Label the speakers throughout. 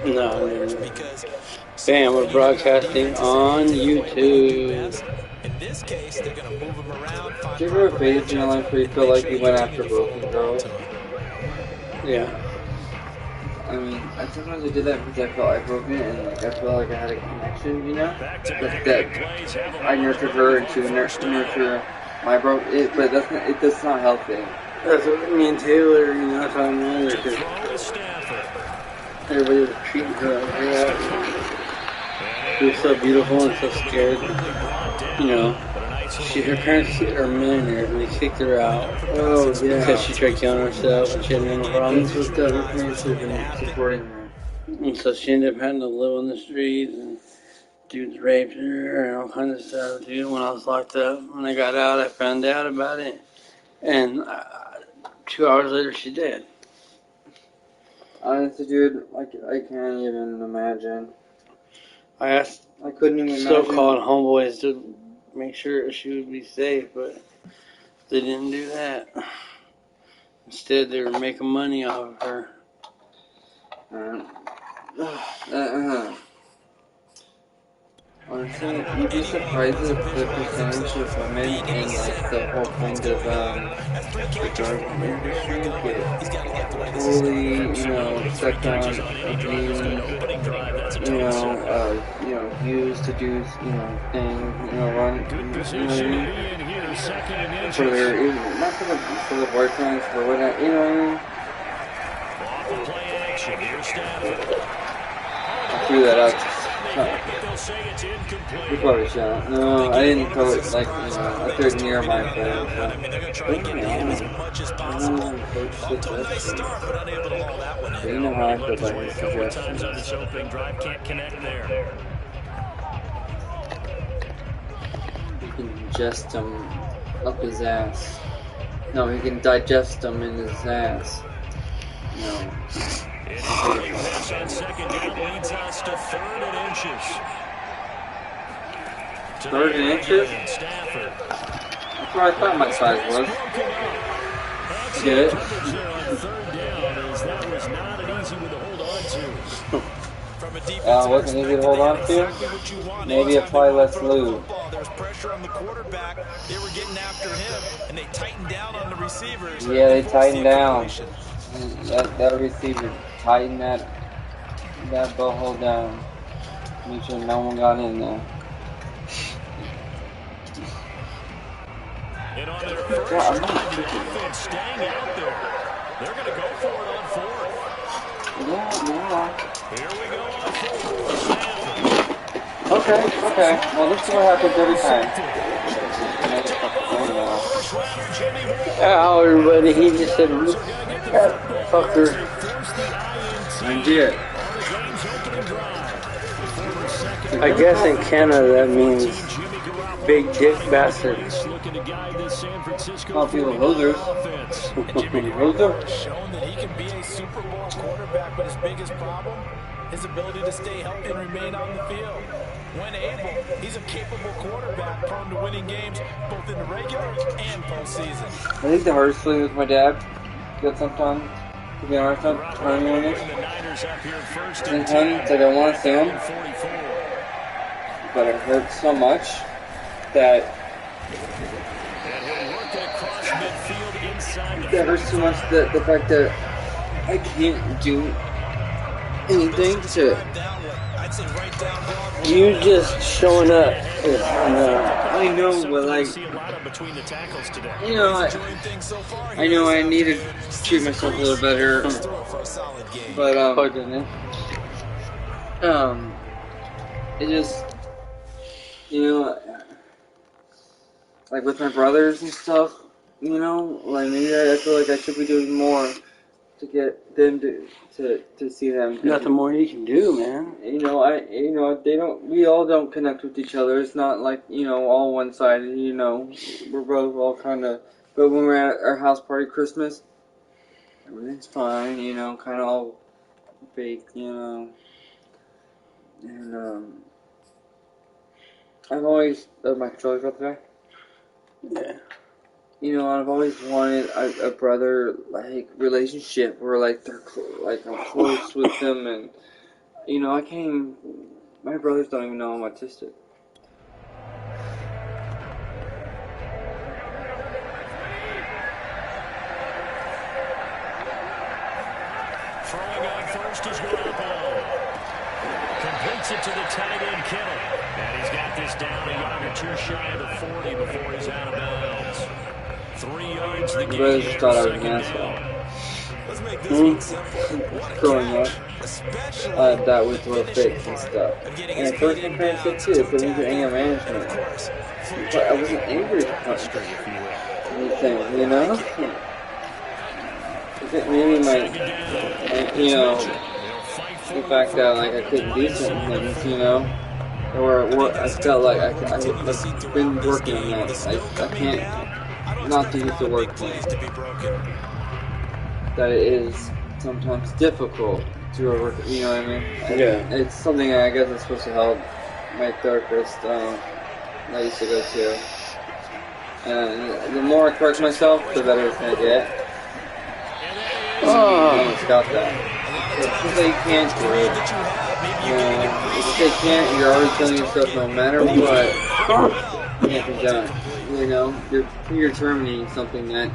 Speaker 1: No, no. Bam, we're broadcasting on YouTube.
Speaker 2: In this case, they're going to move him around.
Speaker 3: Do you ever have phases in your life where you feel like you went after broken girls?
Speaker 1: Yeah.
Speaker 3: I mean, sometimes I did that because I felt I broke it and like I felt like I had a connection, you know? That I nurtured her and she would nurture my broke it, but that's not healthy.
Speaker 1: That's what me and Taylor, talking earlier, because everybody was treating her like that. She was so beautiful and so scared. Her parents are millionaires and they kicked her out.
Speaker 3: Oh, yeah.
Speaker 1: Because she tried killing herself and she had mental problems.
Speaker 3: Her parents have been supporting her.
Speaker 1: And so she ended up having to live on the streets, and dudes raped her and all kinds of stuff, dude. When I was locked up, when I got out, I found out about it. And 2 hours later, she dead.
Speaker 3: Honestly, dude, I can't even imagine.
Speaker 1: I
Speaker 3: couldn't even imagine.
Speaker 1: So-called homeboys to make sure she would be safe, but they didn't do that. Instead, they were making money off of her.
Speaker 3: Honestly, you'd be surprised at the percentage of women in like the whole kind of the drug industry get fully, sucked on, used to do, things, run, for their, not for the boyfriends, for whatever, you know what I mean? I threw that out. You probably shouldn't. No, I didn't throw it like, I threw it near my face. You know how I feel about his suggestions. You can ingest them up his ass. No, he can digest them in his ass. No.
Speaker 4: Second down leads us to 3rd and inches.
Speaker 3: 3rd and inches? That's where I thought my size was. Get it? Wasn't easy to hold on to? Maybe apply less lube.
Speaker 2: There was pressure on the quarterback. They were getting after him, and they tightened down on the receivers.
Speaker 3: Yeah, they tightened down. That receiver tighten that butthole down. Make sure no one got in there.
Speaker 4: And on their first drive, the defense staying out there. They're going to go for it on 4th.
Speaker 3: Yeah.
Speaker 4: Here we go on 4th.
Speaker 3: Okay. Well, this is what happens every time.
Speaker 1: Ow, everybody, he just said, fucker.
Speaker 3: I did.
Speaker 1: I guess in Canada that means big dick bastard.
Speaker 3: I'll feel losers. Loser.
Speaker 2: Shown that he can be a Super Bowl quarterback, but his biggest problem, his ability to stay healthy and remain on the field. When able, he's a capable quarterback, prone to winning games both in the regular and postseason.
Speaker 3: I think the hardest feeling with my dad, that sometimes, to be honest, I'm trying to win it. Sometimes, it's like I want to see him, but it hurts so much that hurts so much that the fact that I can't do anything to.
Speaker 1: You just showing up.
Speaker 3: I know, but like, I know I need to treat myself a little better. But it just, like with my brothers and stuff, like maybe I feel like I should be doing more to get them to see them.
Speaker 1: Nothing more you can do, man.
Speaker 3: We all don't connect with each other. It's not like, all one-sided, we're both all kind of, but when we're at our house party Christmas, everything's fine, kind of all fake, and, I've always, my controller's out there?
Speaker 1: Yeah.
Speaker 3: I've always wanted a brother, relationship where, they're I'm close with them, and You know, I can't even, my brothers don't even know I'm autistic.
Speaker 4: Throwing on first is Garoppolo. Completes it to the tight end, Kittle. And he's got this down a yard or two shy of the 40 before he's out of bounds. 3 yards the
Speaker 3: My brothers
Speaker 4: gain
Speaker 3: just
Speaker 4: here,
Speaker 3: thought I was an
Speaker 4: second
Speaker 3: asshole.
Speaker 4: down.
Speaker 2: Let's make this one simple. What a
Speaker 3: Growing up,
Speaker 2: catch. Especially
Speaker 3: that would
Speaker 2: the
Speaker 3: throw
Speaker 2: finishing
Speaker 3: fits and
Speaker 2: part
Speaker 3: stuff.
Speaker 2: of getting
Speaker 3: And
Speaker 2: his
Speaker 3: at
Speaker 2: feet
Speaker 3: first my
Speaker 2: in
Speaker 3: parents did
Speaker 2: bounds,
Speaker 3: too. They
Speaker 2: toe
Speaker 3: put me through
Speaker 2: tackle,
Speaker 3: anger
Speaker 2: and
Speaker 3: management.
Speaker 2: of course, foot
Speaker 3: But I
Speaker 2: drag.
Speaker 3: wasn't angry to punch
Speaker 4: If you will.
Speaker 3: anything, you know? Maybe you know, the fact that like I couldn't do certain things, you know, or I felt like I've been working on that. I can't not to use the word can't. That it is sometimes difficult to work. You know what I mean?
Speaker 1: Yeah.
Speaker 3: It's something I guess is supposed to help my therapist. I used to go to. And the more I correct myself, the better it's gonna get. I almost got that. Because they can't do it. If you say can't, you're already telling yourself no matter what, it can't be done. You know, you're predetermining something that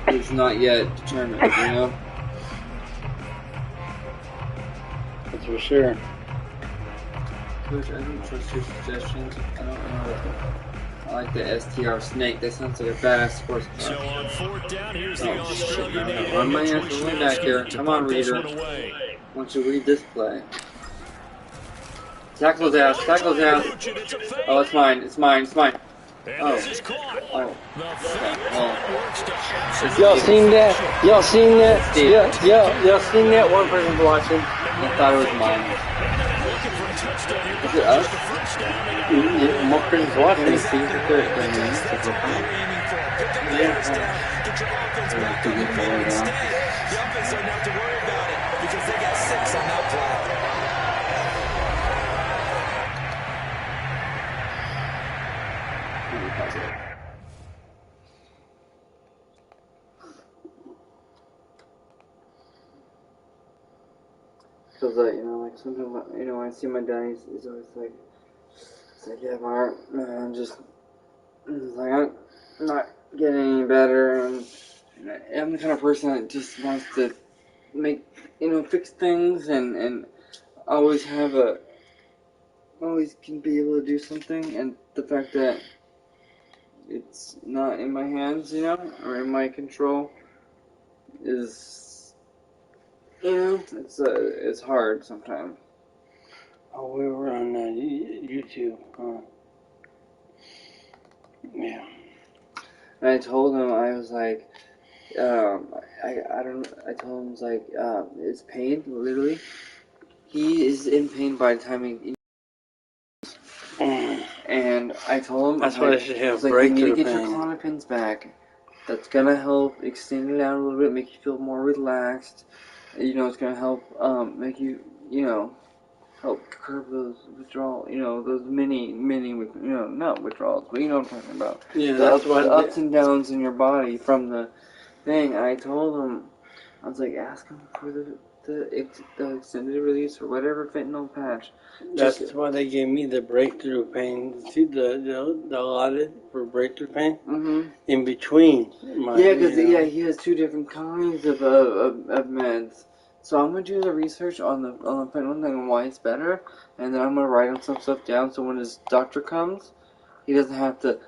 Speaker 3: is not yet determined, you know?
Speaker 1: That's for sure.
Speaker 3: Coach, I don't trust your suggestions. I don't know. I like the STR snake. That sounds like a badass sports car.
Speaker 4: So on 4th down, here's the
Speaker 3: Oh shit,
Speaker 4: Australian
Speaker 3: man.
Speaker 4: native
Speaker 3: Run my ass
Speaker 4: Mitch
Speaker 3: way back here.
Speaker 4: Trubisky to
Speaker 3: Come on,
Speaker 4: punt this
Speaker 3: reader.
Speaker 4: one away.
Speaker 3: Why don't you read this play? Tackle his ass. Tackle his ass. Oh, it's mine. It's mine. It's mine.
Speaker 4: And this is caught.
Speaker 3: Oh.
Speaker 4: The fake punt works to absolutely
Speaker 1: Y'all seen that? Y'all seen that? Y'all seen that? One person watching.
Speaker 3: I thought it was mine.
Speaker 4: looking for a touchdown here, but
Speaker 3: Is it us?
Speaker 4: just a first down. They got it.
Speaker 1: Yeah, more person's
Speaker 3: Can we
Speaker 1: watching.
Speaker 3: see the third thing? Because, you know, like sometimes, you know, when I see my dad, he's always like, it's like, yeah, Mark, man, just, it's like, I'm not getting any better, and I'm the kind of person that just wants to make, you know, fix things, and always always can be able to do something, and the fact that it's not in my hands, you know, or in my control is, you know, it's hard sometimes.
Speaker 1: Oh, we were on YouTube. Yeah.
Speaker 3: And I told him, I was like, I told him, I was like, it's pain, literally. He is in pain by the time he, and I told him,
Speaker 1: That's why they should have
Speaker 3: you need to
Speaker 1: breakthrough
Speaker 3: get your
Speaker 1: pain.
Speaker 3: clonopins back. That's gonna help extend it out a little bit, make you feel more relaxed. You know, it's gonna help, make you, you know, help curb those withdrawal, you know, those mini, you know, not withdrawals, but you know what I'm talking about.
Speaker 1: Yeah, that's why
Speaker 3: the ups and downs in your body from the thing. I told him, I was like, ask him for the extended release or whatever fentanyl patch.
Speaker 1: That's why they gave me the breakthrough pain. See the allotted for breakthrough pain in between.
Speaker 3: Because he has two different kinds of meds. So I'm gonna do the research on the fentanyl thing and why it's better, and then I'm gonna write him some stuff down so when his doctor comes, he doesn't have to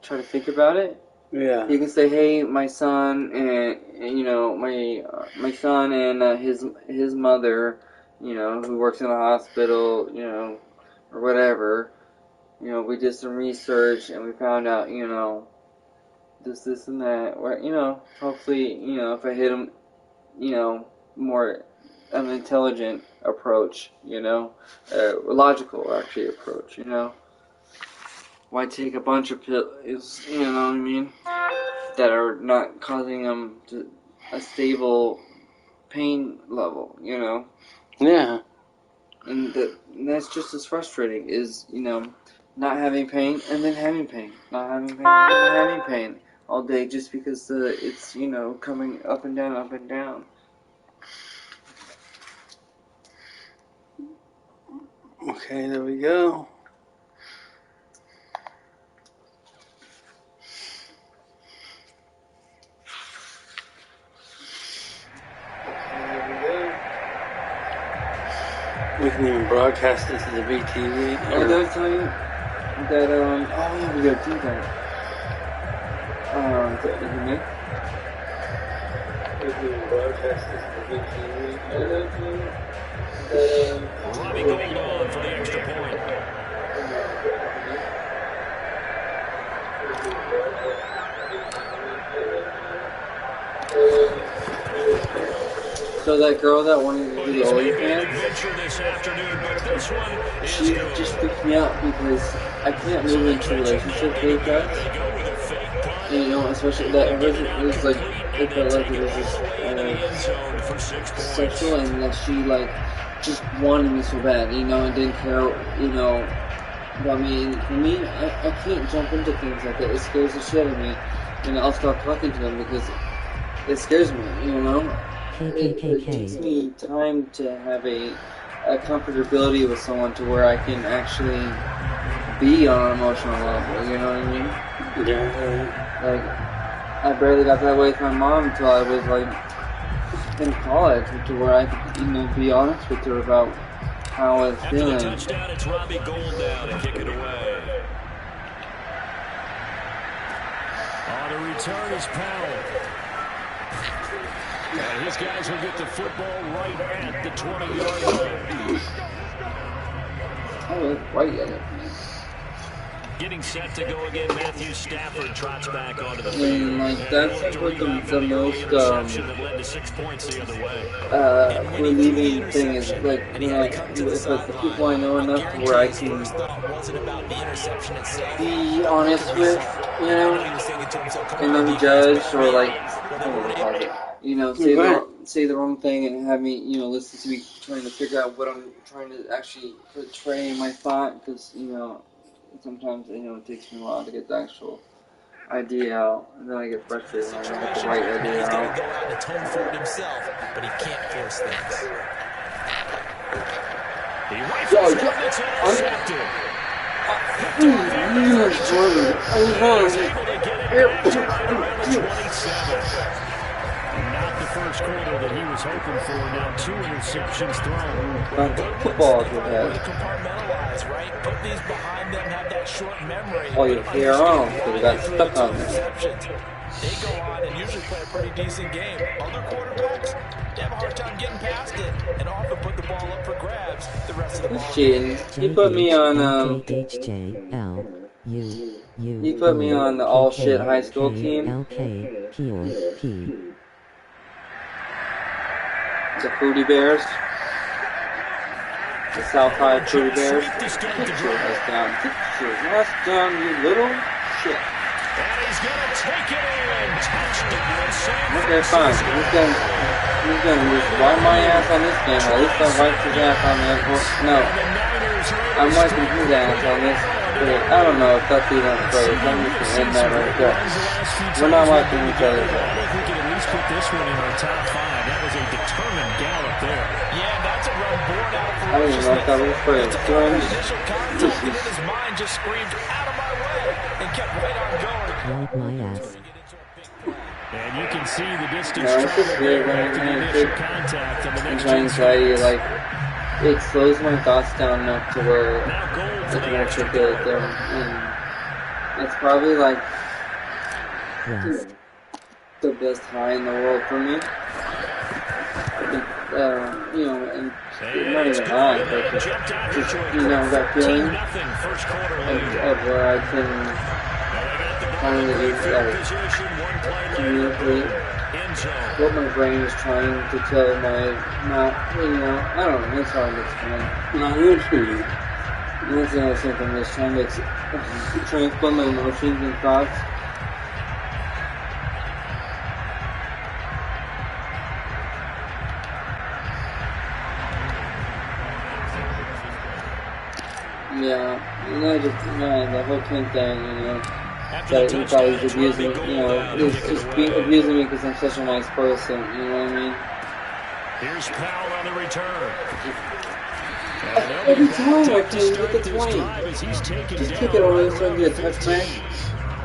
Speaker 3: try to think about it.
Speaker 1: Yeah.
Speaker 3: He can say, "Hey, my son and you know my son and his mother, you know, who works in a hospital, you know, or whatever. You know, we did some research and we found out, you know, this and that. Or you know, hopefully, you know, if I hit him, you know, more an intelligent approach, you know, logical actually approach, you know." Why take a bunch of pills, you know what I mean, that are not causing them to a stable pain level, you know?
Speaker 1: Yeah.
Speaker 3: And that's just as frustrating, is, you know, not having pain and then having pain. Not having pain and then having pain all day just because it's, you know, coming up and down, up and down.
Speaker 1: Okay, there we go. We can even broadcast this to the BTV.
Speaker 3: Oh, did I tell you that, oh yeah, we gotta do that. Is that me?
Speaker 1: We can even broadcast this to the BTV.
Speaker 4: Robbie Gould on for the extra point.
Speaker 3: So that girl that wanted to do the OnlyFans, she just freaked me out because I can't move into relationships with guys. And, you know, especially that it was like, it felt like it was just sexual, and that she like just wanted me so bad, you know, and didn't care, you know, about me. And for me, I can't jump into things like that. It scares the shit out of me, and I'll stop talking to them because it scares me, you know. It takes me time to have a comfortability with someone to where I can actually be on an emotional level, you know what I mean?
Speaker 1: Yeah.
Speaker 3: Like, I barely got that way with my mom until I was like in college, to where I could, you know, be honest with her about how I was feeling.
Speaker 4: After the touchdown, it's Robbie Gould now to kick it away. On the return is Powell. And his guys will get the football right at the 20-yard line.
Speaker 3: Oh, right at it.
Speaker 4: Getting set to go again, Matthew Stafford trots back onto the field.
Speaker 3: And like that's like what the most
Speaker 4: that led to 6 points the other way.
Speaker 3: relieving thing is like, you know, it's like the people I know enough to where I can be honest with, you know, and not judge or like, you know, say the wrong thing and have me, you know, listen to me trying to figure out what I'm trying to actually portray in my thought, because, you know, sometimes, you know, it takes me a while to get the actual idea out, and then I get frustrated when I don't get the right idea out.
Speaker 2: He's going to go out and atone for it himself, but he can't force things.
Speaker 4: He rifles one that's intercepted. Not the first quarter that he was hoping for. Now 2 interceptions thrown.
Speaker 3: Football is what
Speaker 2: Compartmentalize, right? Put these behind them, have that short memory.
Speaker 3: Oh, you hear on, so we got stuck on this.
Speaker 2: They go on and usually play a pretty decent game. Other quarterbacks, they have a hard time getting past it and often put the ball up for grabs the rest of the ball.
Speaker 3: Cheating. He put me on he put me on the all shit high school team. The Fruity Bears. The South High Fruity Bears. Get your ass down. Get your ass down, you little shit.
Speaker 4: And he's going to take it in. Touchdown.
Speaker 3: Okay, fine. He's gonna just wipe my ass on this game. At least I'll wipe his ass on the other. No. I'm wiping his ass on this. I don't know if that's even phrase. I'm just gonna end that right there. We're not wiping each other's ass.
Speaker 4: We can at least put this one in our top 5. That was a determined gallop there.
Speaker 2: Yeah, that's a run born out of
Speaker 3: I don't even know if that was phrase.
Speaker 2: initial contact, and then his mind just screamed, out of my way, and kept right on going.
Speaker 5: Wipe my ass.
Speaker 4: And you can see the distance
Speaker 3: No, it's just weird when
Speaker 4: after the initial contact on the next
Speaker 3: I'm trying to tell you, like, it slows my thoughts down enough to where I can actually feel it there. And it's probably like the best high in the world for me. You know, and not even high, but just you know, that feeling of where I can finally communicate what my brain is trying to tell my mouth. You know, I don't know, it's hard to explain.
Speaker 1: No, I understand.
Speaker 3: And that's the other thing, I'm just trying to transport my emotions and thoughts. Yeah, and I just, the whole Clint thing, you know, that he thought he was abusing me, you know, he was just abusing me because I'm such a nice person, you know what I mean?
Speaker 4: Here's Powell on the return.
Speaker 3: Every time I can't even get the 20. Just kick it away so I can get a touchback.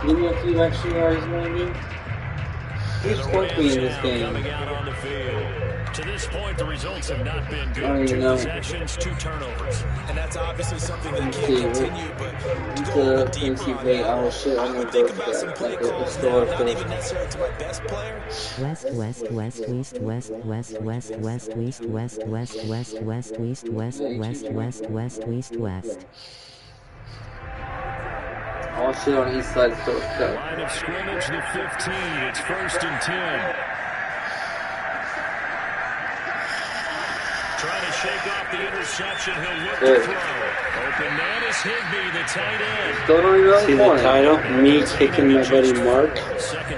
Speaker 3: Give me a few extra yards, maybe. He's skunked me in this game.
Speaker 4: To this point, the results have not been good.
Speaker 3: I don't even
Speaker 4: 2
Speaker 3: know.
Speaker 4: possessions, 2 turnovers.
Speaker 2: And that's obviously something that
Speaker 3: Let's
Speaker 2: can't
Speaker 3: see.
Speaker 2: continue, but to
Speaker 3: It's
Speaker 2: go a little
Speaker 3: a
Speaker 2: deeper
Speaker 3: fancy
Speaker 2: on
Speaker 3: play.
Speaker 2: that,
Speaker 3: Oh shit, I'm
Speaker 2: I
Speaker 3: gonna
Speaker 2: would
Speaker 3: go
Speaker 2: think
Speaker 3: for
Speaker 2: about some
Speaker 3: that.
Speaker 2: play
Speaker 3: Like a
Speaker 2: calls now,
Speaker 3: store
Speaker 2: not
Speaker 3: first.
Speaker 2: even necessarily to my best player.
Speaker 5: West, west, west, east, west, west, west, west, east, west, west, west, west, east, west, west, west, west, east, west.
Speaker 3: All shit on east side still stuck.
Speaker 4: Line of scrimmage, the 15. It's 1st and 10. Trying to shake off the interception. He'll look to throw. Open man is Higbee, the tight end.
Speaker 3: Still don't even
Speaker 1: See the title? Me kicking my buddy Mark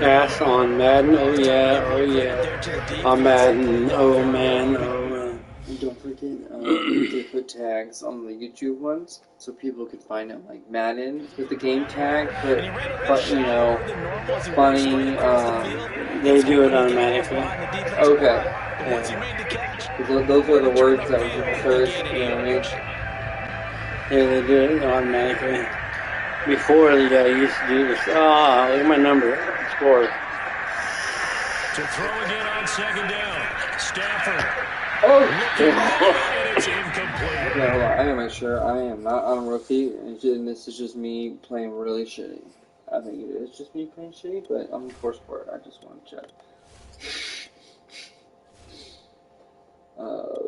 Speaker 1: ass on Madden. Oh yeah, oh yeah. On Madden. Oh man, oh man.
Speaker 3: And don't forget, they put tags on the YouTube ones so people could find them, like Madden with the game tag, but you know, funny.
Speaker 1: They do it automatically.
Speaker 3: Okay. Those are the words that we can search, you know what I mean?
Speaker 1: Yeah, they do it automatically. Before the guy used to do this. Ah, look at my number. Score.
Speaker 4: To throw again on 2nd down. Stafford.
Speaker 3: Oh!
Speaker 4: And it's incomplete.
Speaker 3: Okay, hold on. I gotta make sure I am not on a rookie, and this is just me playing really shitty. I think it is just me playing shitty, but I'm for sport. I just want to check.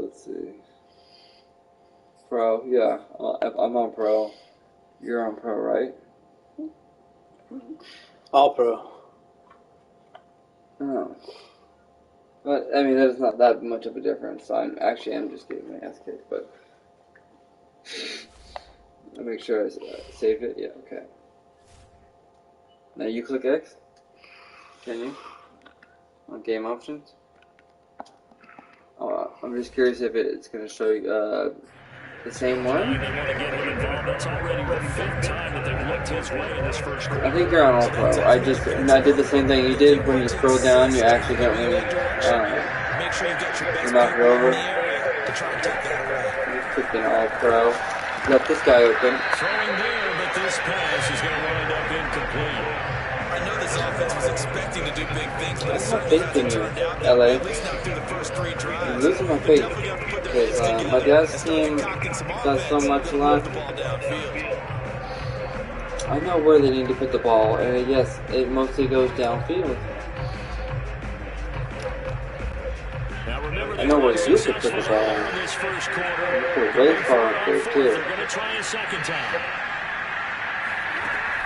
Speaker 3: Let's see. Pro, yeah. I'm on pro. You're on pro, right?
Speaker 1: All pro.
Speaker 3: Oh. But, I mean, there's not that much of a difference. I'm just getting my ass kicked, but... I'll make sure I save it. Yeah, okay. Now you click X? Can you? On game options? Oh, I'm just curious if it's going to show you the same one.
Speaker 4: They want to get him involved. That's already the 5th time that they've looked his way in this first quarter.
Speaker 3: I think you're on all pro. I did the same thing you did. When you scroll down, you accidentally knock it over. Just clicked in all pro. Left this guy open.
Speaker 4: Throwing there, but this pass is going to wind up incomplete.
Speaker 2: I know this offense was expecting to do big things, but it's
Speaker 3: I'm not
Speaker 2: certainly
Speaker 3: faith in
Speaker 2: hasn't
Speaker 3: you,
Speaker 2: turned out
Speaker 3: LA.
Speaker 2: at least not through the first 3 drives.
Speaker 3: I'm losing my faith. Because my dad's team does so much left. I know where they need to put the ball, and yes, it mostly goes downfield. I know where you could put the ball. Put way far up there, too.
Speaker 4: They're going to try a second time.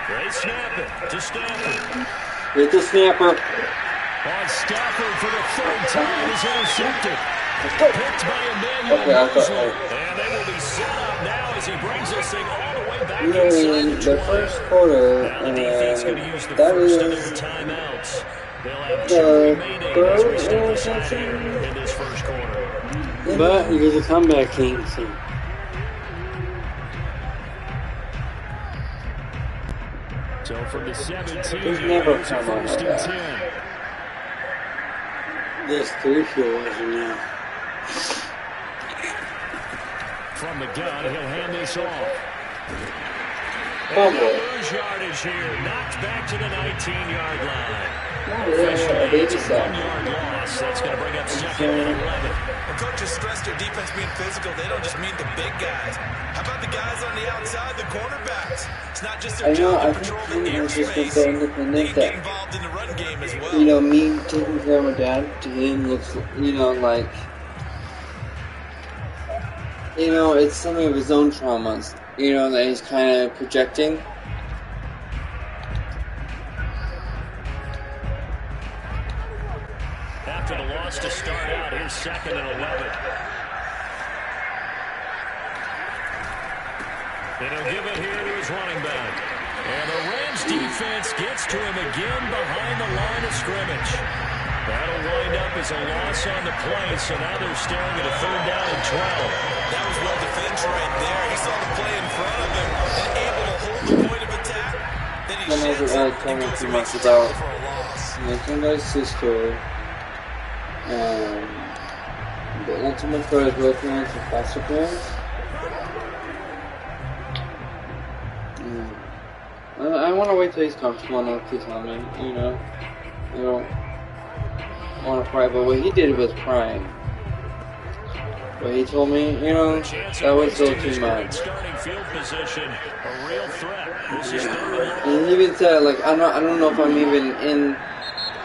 Speaker 4: They snap it to Stafford.
Speaker 3: Hit the snapper.
Speaker 4: On Stafford for the 3rd time is intercepted. Picked by Emmanuel Mosley. And they will be set up now as he brings this thing all the way back inside
Speaker 3: The first quarter,
Speaker 4: the defense going to use the
Speaker 3: that
Speaker 4: first of
Speaker 3: is
Speaker 4: their timeouts. They'll have 2
Speaker 3: the
Speaker 4: remaining as we
Speaker 3: third
Speaker 4: step aside here
Speaker 3: interception.
Speaker 4: in this first quarter.
Speaker 1: But you're the comeback king, so.
Speaker 4: So from the 17,
Speaker 3: He's never
Speaker 4: here's a
Speaker 3: come on
Speaker 4: 1st
Speaker 3: like
Speaker 4: and
Speaker 3: that.
Speaker 4: 10.
Speaker 1: This 3 fuel is now.
Speaker 4: From the gun, he'll hand this off.
Speaker 3: Fumble.
Speaker 4: Lose yardage here, knocked back to the 19-yard line.
Speaker 3: A baby sack.
Speaker 4: 1-yard loss. That's going to bring up 2nd and 11.
Speaker 2: When coaches stress their defense being physical, they don't just mean the big guys. How about the guys on the outside, the cornerbacks? It's not just their job to patrol the airspace. They can get involved in the run game as well.
Speaker 3: You know, me taking care of my dad, to him looks, you know, like, you know, it's some of his own traumas, you know, that he's kind of projecting.
Speaker 4: After the loss to start out, here's 2nd and 11. And he'll give it here to his running back. And the Rams defense gets to him again behind the line of scrimmage. That'll wind up as a loss on the play, so now they're staring at a 3rd down and 12.
Speaker 2: That was well defended right there. He saw the play in front of him and able to hold the point of attack. Then he sheds it and goes and makes a tackle for a loss.
Speaker 3: Somebody's sister, but not too much for his growth parents and foster parents. I want to wait till he's comfortable enough to tell me, you know. I don't want to cry, but what he did was crying. What he told me, you know, that was still too much. And he even said, like, I don't know if I'm even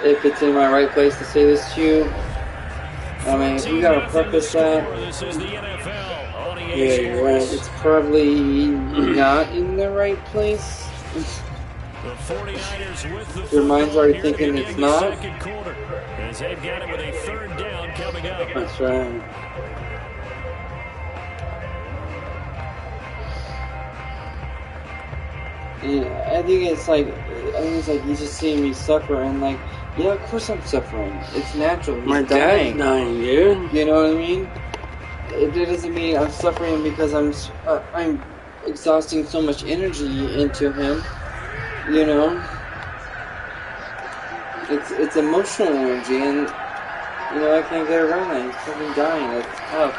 Speaker 3: if it's in my right place to say this to you. I mean, if you gotta preface that,
Speaker 1: Yeah, you're right.
Speaker 3: it's probably not in the right place. Your mind's already thinking it's not.
Speaker 1: That's right.
Speaker 3: Yeah, I think it's like he's just seeing me suffer, and like, yeah, of course I'm suffering. It's natural. He's
Speaker 1: My dad's dying, dude.
Speaker 3: You know what I mean? It doesn't mean I'm suffering because I'm exhausting so much energy into him. You know, it's emotional energy, and you know I can't get around that. He's fucking dying. It's tough.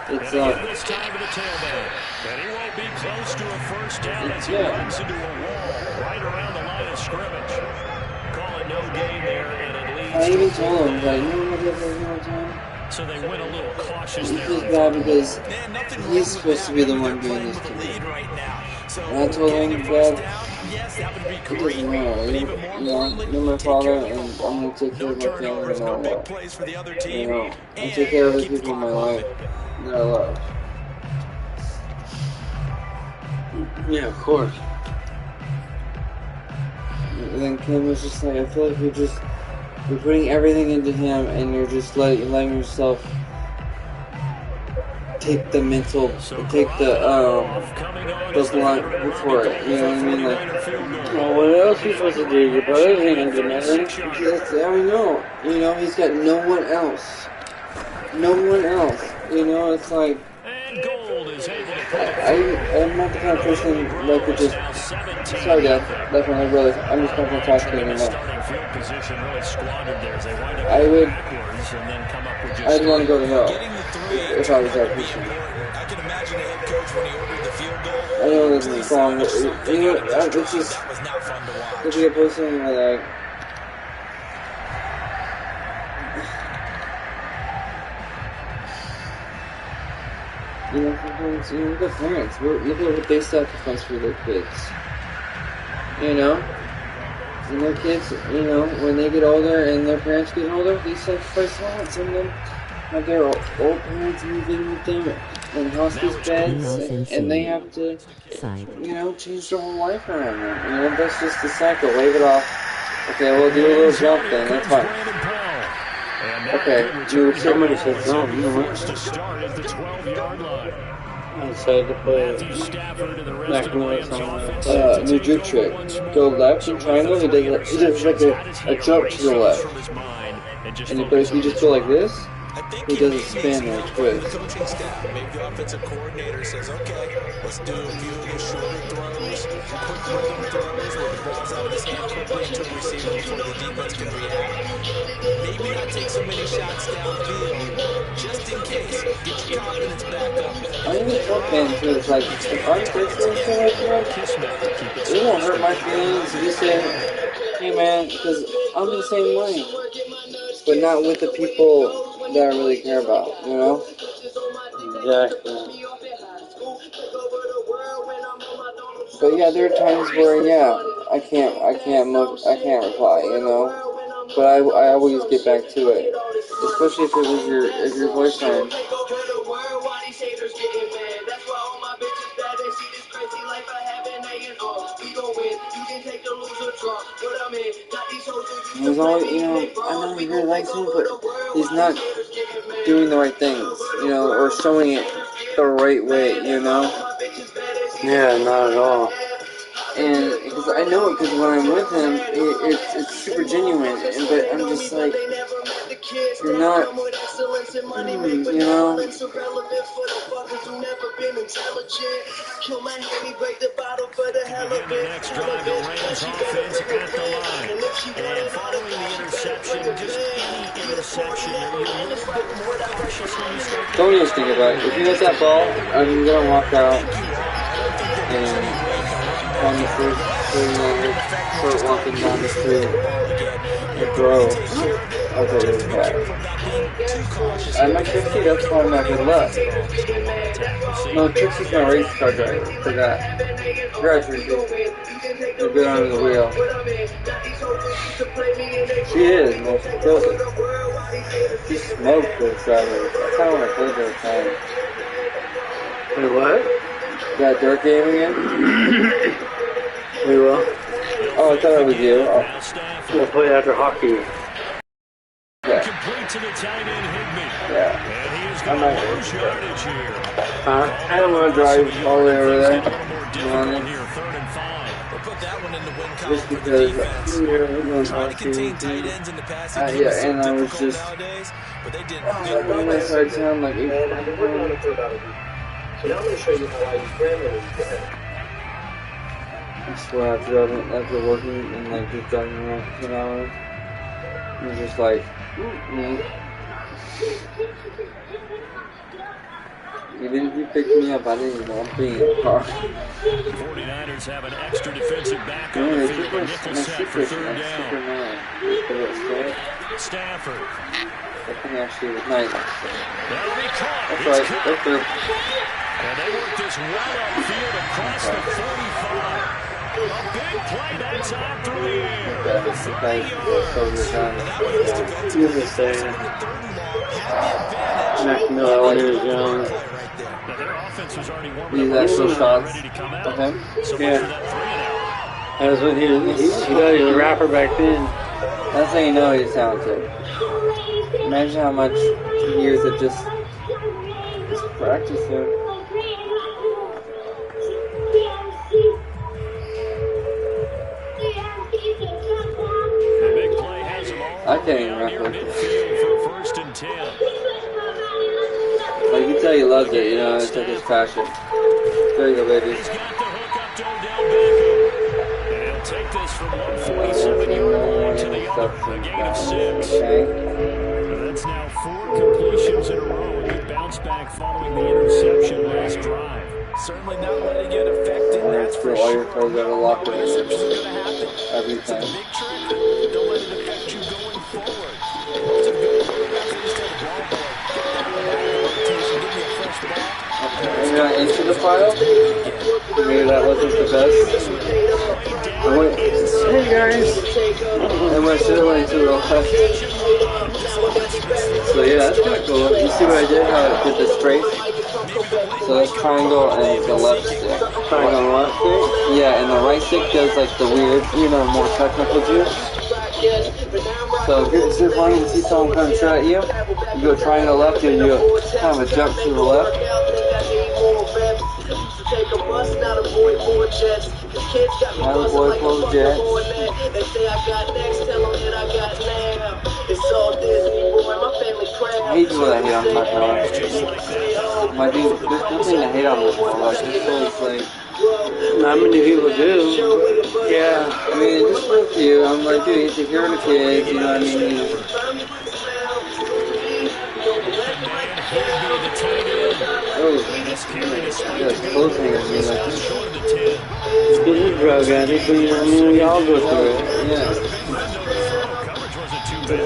Speaker 3: It's
Speaker 4: this time to the tailback. And he won't be close to a first down as he runs into a wall right around the line of scrimmage. Call it no gain there, and it leads.
Speaker 3: I even told him, like, you know what he has one time?
Speaker 4: So they went a little cautious
Speaker 3: He
Speaker 4: there.
Speaker 3: feels bad because he's supposed to be the one doing this to me. And I told him, Dad, it doesn't matter. You're my father, and I'm going to take care of my family no matter what. You know, I take care of the people in my life that I love.
Speaker 1: Yeah, of course.
Speaker 3: And then Kim was just like, I feel like you're putting everything into him, and you're just letting yourself take the blunt before it. You know what I mean? Like,
Speaker 1: well, what else are you supposed to do? Your brothers ain't gonna do nothing.
Speaker 3: I know. You know, he's got no one else. No one else. You know, it's like, I'm not the kind of person that could just, sorry Dad, that's my brother, I'm just not going to talk to you anymore. I'd want to go to hell if I was that person. I know this is wrong, but you know, it's just, if you're a person where like, you know, sometimes, you know, look at parents. Look at what they sacrifice for their kids. You know? And their kids, you know, when they get older and their parents get older, they sacrifice a lot. Some of them have their old parents move in with them in hospice beds, and they have to, you know, change their whole life around them. You know, that's just the cycle. Wave it off. Okay, we'll do a little jump then. That's fine. Okay,
Speaker 1: somebody said no, you know what? I decided to play back when
Speaker 3: new juke trick. Go left and triangle, he does like a jump to the left. And but if you just go like this, he does a spin or a twist.
Speaker 2: Maybe the offensive coordinator says, okay, let's do a few of those shorter throws, quick rhythm throws where the ball's out of his hand quickly to the receiver before the defense can react. Maybe not take so many shots downfield, just in case. Get your confidence back up.
Speaker 3: I even told Ben too, it's like, if I'm fixing something like that, it won't hurt my feelings if you say, hey man, because I'm the same way. But not with the people that I really care about, you know?
Speaker 1: Exactly.
Speaker 3: But yeah, there are times where, yeah, I can't reply, you know? But I always get back to it. Especially if it was your boyfriend. He's always, you know, I know he really likes me, but he's not doing the right things, you know, or showing it the right way, you know?
Speaker 1: Yeah, not at all.
Speaker 3: And because I know it, because when I'm with him, it's super genuine. But I'm just like, you're not, you know.
Speaker 4: The next drive, the Rams offense at the line. And following the interception, just any interception, you're a little bit more cautious when you start.
Speaker 3: Don't even think about it. If you hit that ball, I'm gonna walk out and on the first thing start walking down the street and throw. Okay, it was bad. I met Trixie, that's why I'm at good luck. No, Trixie's my race car driver. Forgot. Congrats, Trixie. You're good under the wheel. She is, man. She kills it. She smoked those drivers. I kind of want to play those times.
Speaker 1: Wait, what?
Speaker 3: That dirt game again?
Speaker 1: We will.
Speaker 3: Oh, I thought it was you. Oh.
Speaker 1: We'll play after hockey.
Speaker 3: Yeah.
Speaker 4: Complete to the tight end, Higbee.
Speaker 3: Yeah.
Speaker 4: And he is
Speaker 3: I'm
Speaker 4: going
Speaker 3: not
Speaker 4: to lose yardage here.
Speaker 1: Huh?
Speaker 3: I don't want to drive all the way over there.
Speaker 4: A little more difficult here, 3rd and 5.
Speaker 2: We'll put that one in the win column
Speaker 3: Just
Speaker 2: for the
Speaker 3: because,
Speaker 2: defense.
Speaker 1: We're going
Speaker 2: Trying to contain
Speaker 1: hockey.
Speaker 2: tight ends in the passing game
Speaker 3: yeah,
Speaker 2: is so
Speaker 3: and I was
Speaker 2: difficult
Speaker 3: just
Speaker 2: nowadays, but they did
Speaker 3: on my side sound like
Speaker 6: And I've been working on it for about a week. So now I'm going to show you how I use Grammarly to edit.
Speaker 3: I swear after working and like just driving around for 10 hours, it was just like, even if you picked me up, I didn't even want to be in the car.
Speaker 4: 49ers have an extra defensive back on the
Speaker 3: They
Speaker 4: field.
Speaker 3: took
Speaker 4: A
Speaker 3: my
Speaker 4: nickel set for
Speaker 3: secret,
Speaker 4: 3rd
Speaker 3: my
Speaker 4: down.
Speaker 3: secret man. They put it straight.
Speaker 4: Stafford.
Speaker 3: That thing actually was nice.
Speaker 4: That'll be caught.
Speaker 3: That's
Speaker 4: He's
Speaker 3: right,
Speaker 4: caught.
Speaker 3: that's good.
Speaker 4: And they work this well upfield across the 45. A big play that time through the air.
Speaker 1: You just say Mac Miller when he was young.
Speaker 4: Now their offense was already warming
Speaker 3: These
Speaker 4: up.
Speaker 3: actual shots
Speaker 4: Ready to come out.
Speaker 3: of him.
Speaker 4: So much
Speaker 1: Yeah.
Speaker 4: for that 3 and out.
Speaker 1: That was when he was a rapper back then.
Speaker 3: That's how you know he's talented. Imagine how much years of just practice there.
Speaker 4: The big play has them all
Speaker 3: I can't even
Speaker 4: down near
Speaker 3: remember.
Speaker 4: midfield for 1st and 10.
Speaker 3: Like, you can tell he loves it, you know, it's like his passion. There you go, baby.
Speaker 4: He's got the hook up to Odell Beckham. And he'll take this from 147-yard line to the other. A gain of 6.
Speaker 3: Okay.
Speaker 4: That's now 4 completions in a row. A good bounce back following the interception last drive.
Speaker 2: Certainly not letting it affect him, that's for
Speaker 3: All your
Speaker 2: sure.
Speaker 3: toes out of locker.
Speaker 2: Interceptions are going to happen.
Speaker 3: Every
Speaker 2: It's a
Speaker 3: time.
Speaker 2: big trick. Don't let it affect you going forward. Most of good quarterbacks, they just tell the ball boy, get down the back of the rotation, give me a fresh ball.
Speaker 3: Maybe not into the file. Maybe that wasn't the best. I went, hey guys. And I should have went to real fast. So yeah, that's kind of cool. You see what I did? How I did the straight? So that's triangle and the left stick.
Speaker 1: Triangle on the left stick?
Speaker 3: Yeah, and the right stick does like the weird, you know, more technical juice. So if you're wanting to see someone come shot at you, you go triangle left and you kind of a jump to the left. Now the boy pulls jets. I hate people that hate on my car. My dude, there's nothing to hate on this one. Like, this is like,
Speaker 1: Not many people do. Yeah.
Speaker 3: I mean, just for a few, I'm like, dude, he's a hero to kids, you know what I mean? That's close to me, like,
Speaker 1: He's a drug addict, but you know, I mean, we all go through it.
Speaker 3: yeah.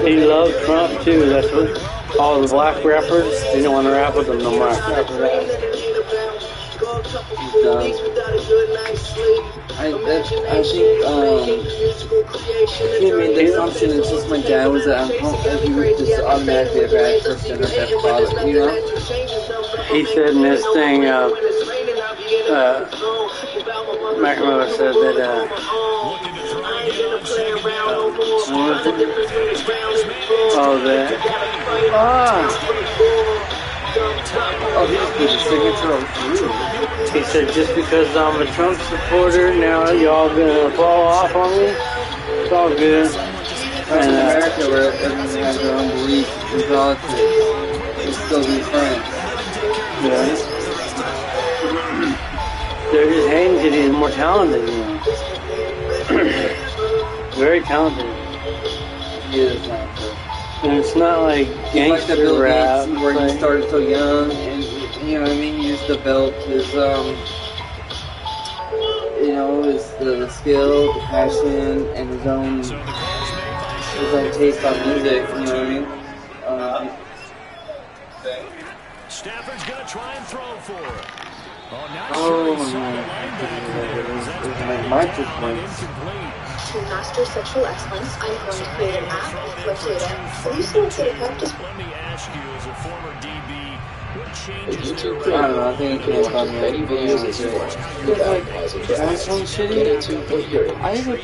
Speaker 1: He loved Trump too. That's what all the black rappers, they don't want to rap with them no more. After that.
Speaker 3: I think, he made the assumption it's just my dad was that he was just automatically a bad person or bad father, you know?
Speaker 1: He said in his thing, Mac Miller said that, what was it? Oh, that.
Speaker 3: Oh, he just did the signature on through.
Speaker 1: He said, just because I'm a Trump supporter, now y'all gonna fall off on me? It's all good.
Speaker 3: That's in America where everyone has their own beliefs in politics. They still be friends.
Speaker 1: Yeah. They're just hating because he's more talented than them. Very talented.
Speaker 3: He is talented.
Speaker 1: And it's not like
Speaker 3: He's like the Bill
Speaker 1: gangster rap.
Speaker 3: Gates where he started so young, and you know what I mean. He used to build his you know, is the skill, the passion, and his own taste on music. You know what I mean?
Speaker 4: Stafford's going to try and throw for it. Oh, not
Speaker 3: Oh,
Speaker 4: sure he
Speaker 3: my
Speaker 4: saw the
Speaker 3: God.
Speaker 4: linebacker there. That's
Speaker 3: It was
Speaker 4: batted
Speaker 3: like my
Speaker 4: down,
Speaker 3: points.
Speaker 4: incomplete.
Speaker 7: To master sexual excellence, I'm going to create an app with data. Have you seen a bit of practice?
Speaker 4: Let me ask you, as a former DB, what
Speaker 3: I
Speaker 4: changes
Speaker 3: don't
Speaker 4: there?
Speaker 3: know, I think it can't come
Speaker 8: Many videos that you watch
Speaker 3: Because,
Speaker 8: without
Speaker 3: like,
Speaker 8: pausing to
Speaker 3: my
Speaker 8: ask,
Speaker 3: phone shitty,
Speaker 8: get into or hearing.
Speaker 3: I would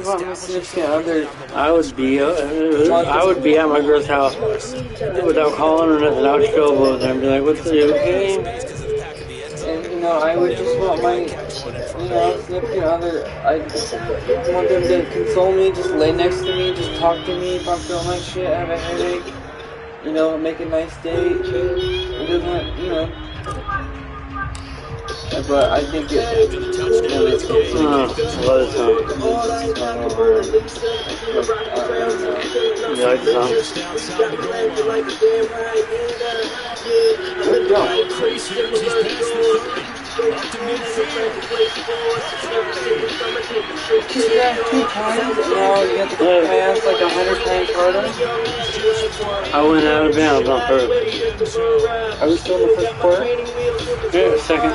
Speaker 3: want my significant other.
Speaker 1: I would be at my girl's house without calling or nothing. I would just go over there and be like, "What's the okay?"
Speaker 3: And, you know, I would just want my, you know, significant other, I want them to console me, just lay next to me, just talk to me if I'm feeling like shit, I have a headache, you know, make a nice date. It doesn't, you know, but I think it,
Speaker 4: After the touchdown, it's
Speaker 1: You like the song?
Speaker 4: just outside the goal line. Increases, he's past the 30, up to midfield.
Speaker 3: He's got 2 times, no, you have to pass like 100 times harder.
Speaker 1: I went out of bounds on purpose.
Speaker 3: Are we still in the first quarter?
Speaker 1: Yeah, second.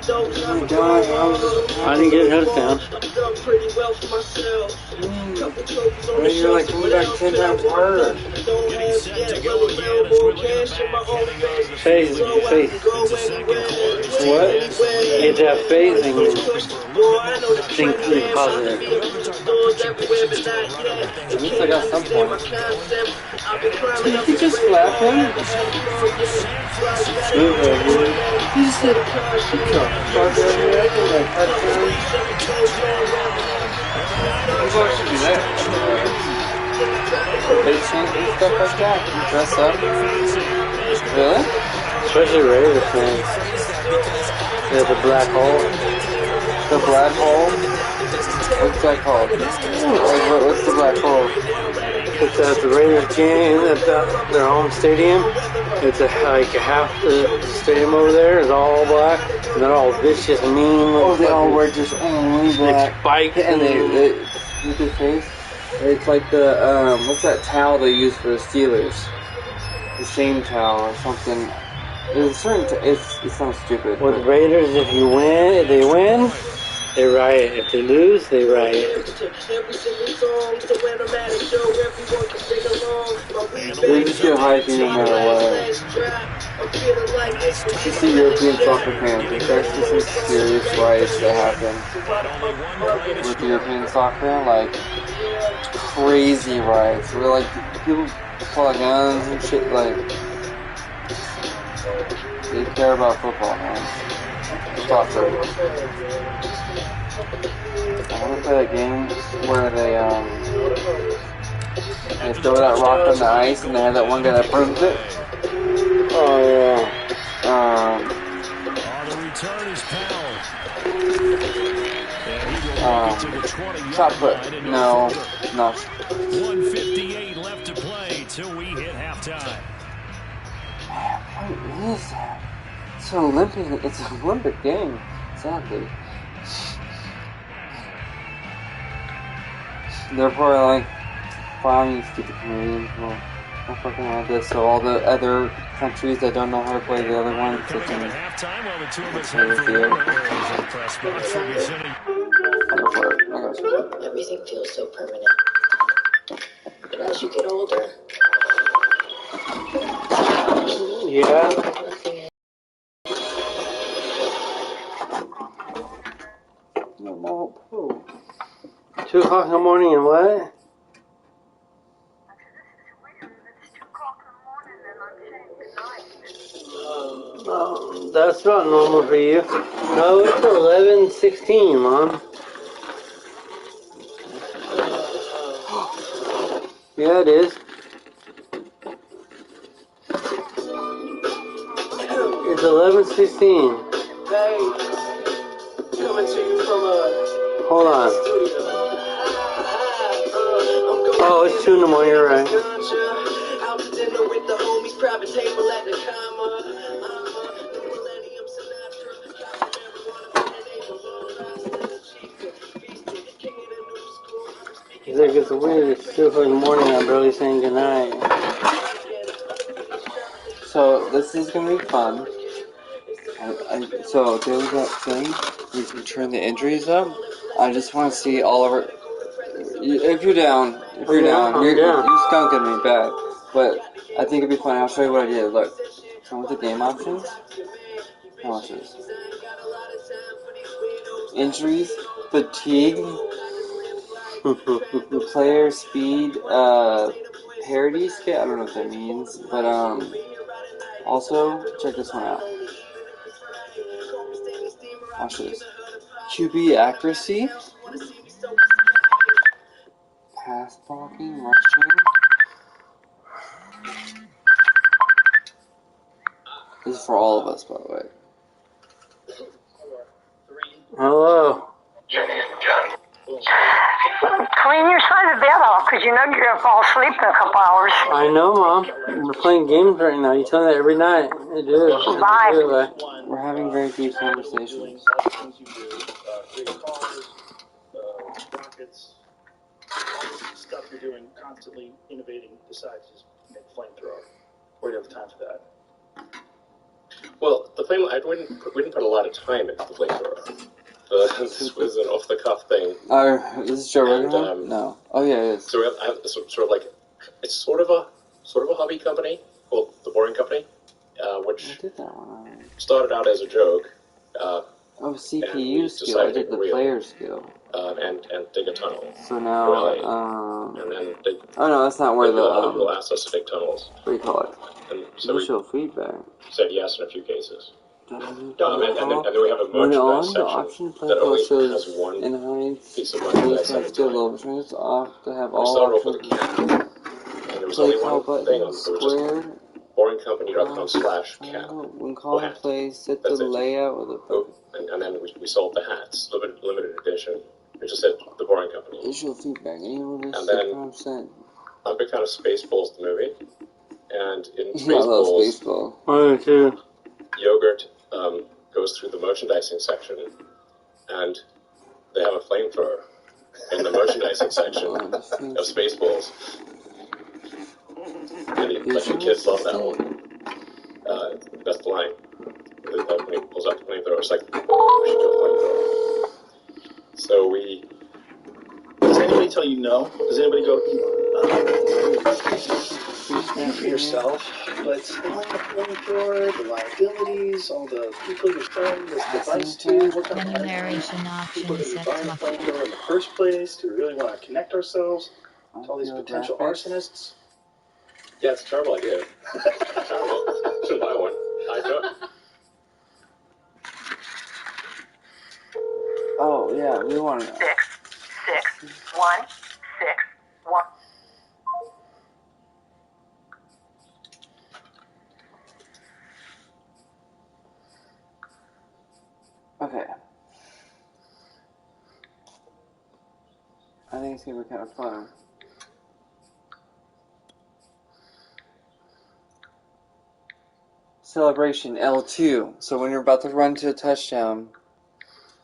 Speaker 3: Oh my God,
Speaker 1: I didn't get a touchdown.
Speaker 3: You're like coming back 10 times harder.
Speaker 4: Getting set to go again as we look at the back heading out of the
Speaker 1: Faith.
Speaker 4: It's a second quarter.
Speaker 3: What?
Speaker 1: You have to have faith and think positive.
Speaker 3: At least I got some points. Did you just slap him? He just said, fuck everything, like touchdown. People should do that. They chant and stuff like that. You dress up. Really?
Speaker 1: Especially Raiders fans. There's a black hole.
Speaker 3: The black hole? What's that called? Like, what's the black hole?
Speaker 1: It's at the Raiders game at their home stadium. It's like half the stadium over there is all black, and they're all vicious, mean.
Speaker 3: Oh, they all wear just only black.
Speaker 1: Spikes
Speaker 3: and they with their face. It's like the what's that towel they use for the Steelers? The shame towel or something. There's a certain. It sounds stupid.
Speaker 1: With Raiders, if they win, they riot. If they lose, they riot.
Speaker 3: They just get hyping no matter what. You see European soccer fans, there's actually some serious riots that happen with European soccer, like crazy riots where like people pull out guns and shit. Like they care about football, man. Soccer. I want to play a game where they throw that rock on the ice and they have that one guy that burns it.
Speaker 1: Oh yeah.
Speaker 4: The return is Powell.
Speaker 3: Shot put. No, not.
Speaker 4: 1:58 left to play till we hit halftime.
Speaker 3: What is that? It's an Olympic. It's an Olympic game. Sadly. They're probably like, fine, you stupid Canadians. Well, I fucking like this. So all the other countries that don't know how to play the other ones, they can.
Speaker 4: Halftime, while the two of us head for
Speaker 7: Everything feels so permanent. But as you get older,
Speaker 1: Yeah.
Speaker 7: nothing is.
Speaker 3: No,
Speaker 1: 2 o'clock in the morning and what? That's not normal for you. No, it's 11:16, Mom. Yeah, it is. It's 11:16. Hold on. Oh, it's 2 in the morning. You're right. it gets weird. It's 2 o'clock in the morning. I'm barely saying goodnight.
Speaker 3: So this is gonna be fun. So there's that thing. You can turn the injuries up. I just want to see all of our. If you're down, you're skunking me bad. But I think it'd be fun. I'll show you what I did. Look, come with the game options. Watch this. Injuries, fatigue, player speed, parity scale. I don't know what that means, but also check this one out. Watch this. QB accuracy, pass blocking, rushing. This is for all of us, by the way.
Speaker 1: Hello.
Speaker 9: Clean your side of the bed off, because you know you're going to fall asleep in a couple hours.
Speaker 1: I know, Mom. We're playing games right now. You tell me that every night. I do.
Speaker 9: Bye.
Speaker 3: We're having very deep conversations.
Speaker 6: Create cars, rockets, all this stuff you're doing, constantly innovating, besides just make flamethrower. Where do you have time for that?
Speaker 8: Well, we didn't put a lot of time into the flamethrower. This was an off-the-cuff thing.
Speaker 3: Is this Joe Rogan? No. Oh yeah, it is.
Speaker 8: So I have sort of like, it's sort of a hobby company called The Boring Company, which started out as a joke.
Speaker 3: CPU skill. I did the player skill.
Speaker 8: And dig a tunnel.
Speaker 3: So now,
Speaker 8: and then they.
Speaker 3: Oh no, that's not where the
Speaker 8: people asked us to dig tunnels.
Speaker 3: What do you call it?
Speaker 8: And so
Speaker 3: Visual feedback.
Speaker 8: Said yes in a few cases. And then we have a merchandise section that only has one piece of merchandise at a time.
Speaker 3: It's off to have
Speaker 8: We
Speaker 3: all
Speaker 8: started off with a cat, and there was only one thing on it.
Speaker 3: squared.
Speaker 8: boringcompany.com/cat.
Speaker 3: When calling play, set the layout of the
Speaker 8: and then we sold the hats, limited edition. It just said The Boring Company.
Speaker 3: Visual feedback.
Speaker 8: And then I'm a big fan of Spaceballs, the movie. And in
Speaker 3: Spaceballs,
Speaker 1: Oh, too.
Speaker 8: Yogurt goes through the merchandising section, and they have a flamethrower in the merchandising section of Spaceballs. And the kids love that one. That's the line. When he pulls out the flamethrower, it's like, we should do a flamethrower. So
Speaker 6: Does anybody tell you no? Does anybody go, for yourself? But the flamethrower, the liabilities, all the people you're throwing this device to, what kind of people that are buying a flamethrower in the first place? Do we really want to connect ourselves to all these potential arsonists?
Speaker 8: Yeah, it's a terrible idea. Should buy one. I don't.
Speaker 3: Oh yeah, we want to.
Speaker 9: 6, 1, 6, 1.
Speaker 3: Okay. I think it's gonna be kind of fun. Celebration L2. So when you're about to run to a touchdown,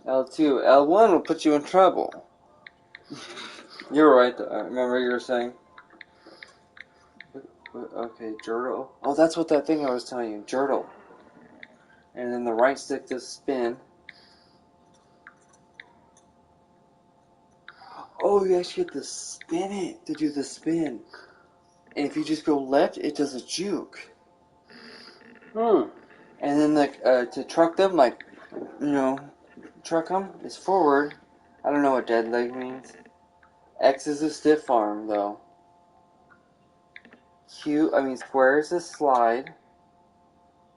Speaker 3: L2. L1 will put you in trouble. You were right, though. I remember you were saying. Okay, Jurtle. Oh, that's what that thing I was telling you. Jurtle. And then the right stick to spin. Oh, you actually have to spin it to do the spin. And if you just go left, it does a juke. And then, to truck them, truck them is forward. I don't know what dead leg means. X is a stiff arm, though. Square is a slide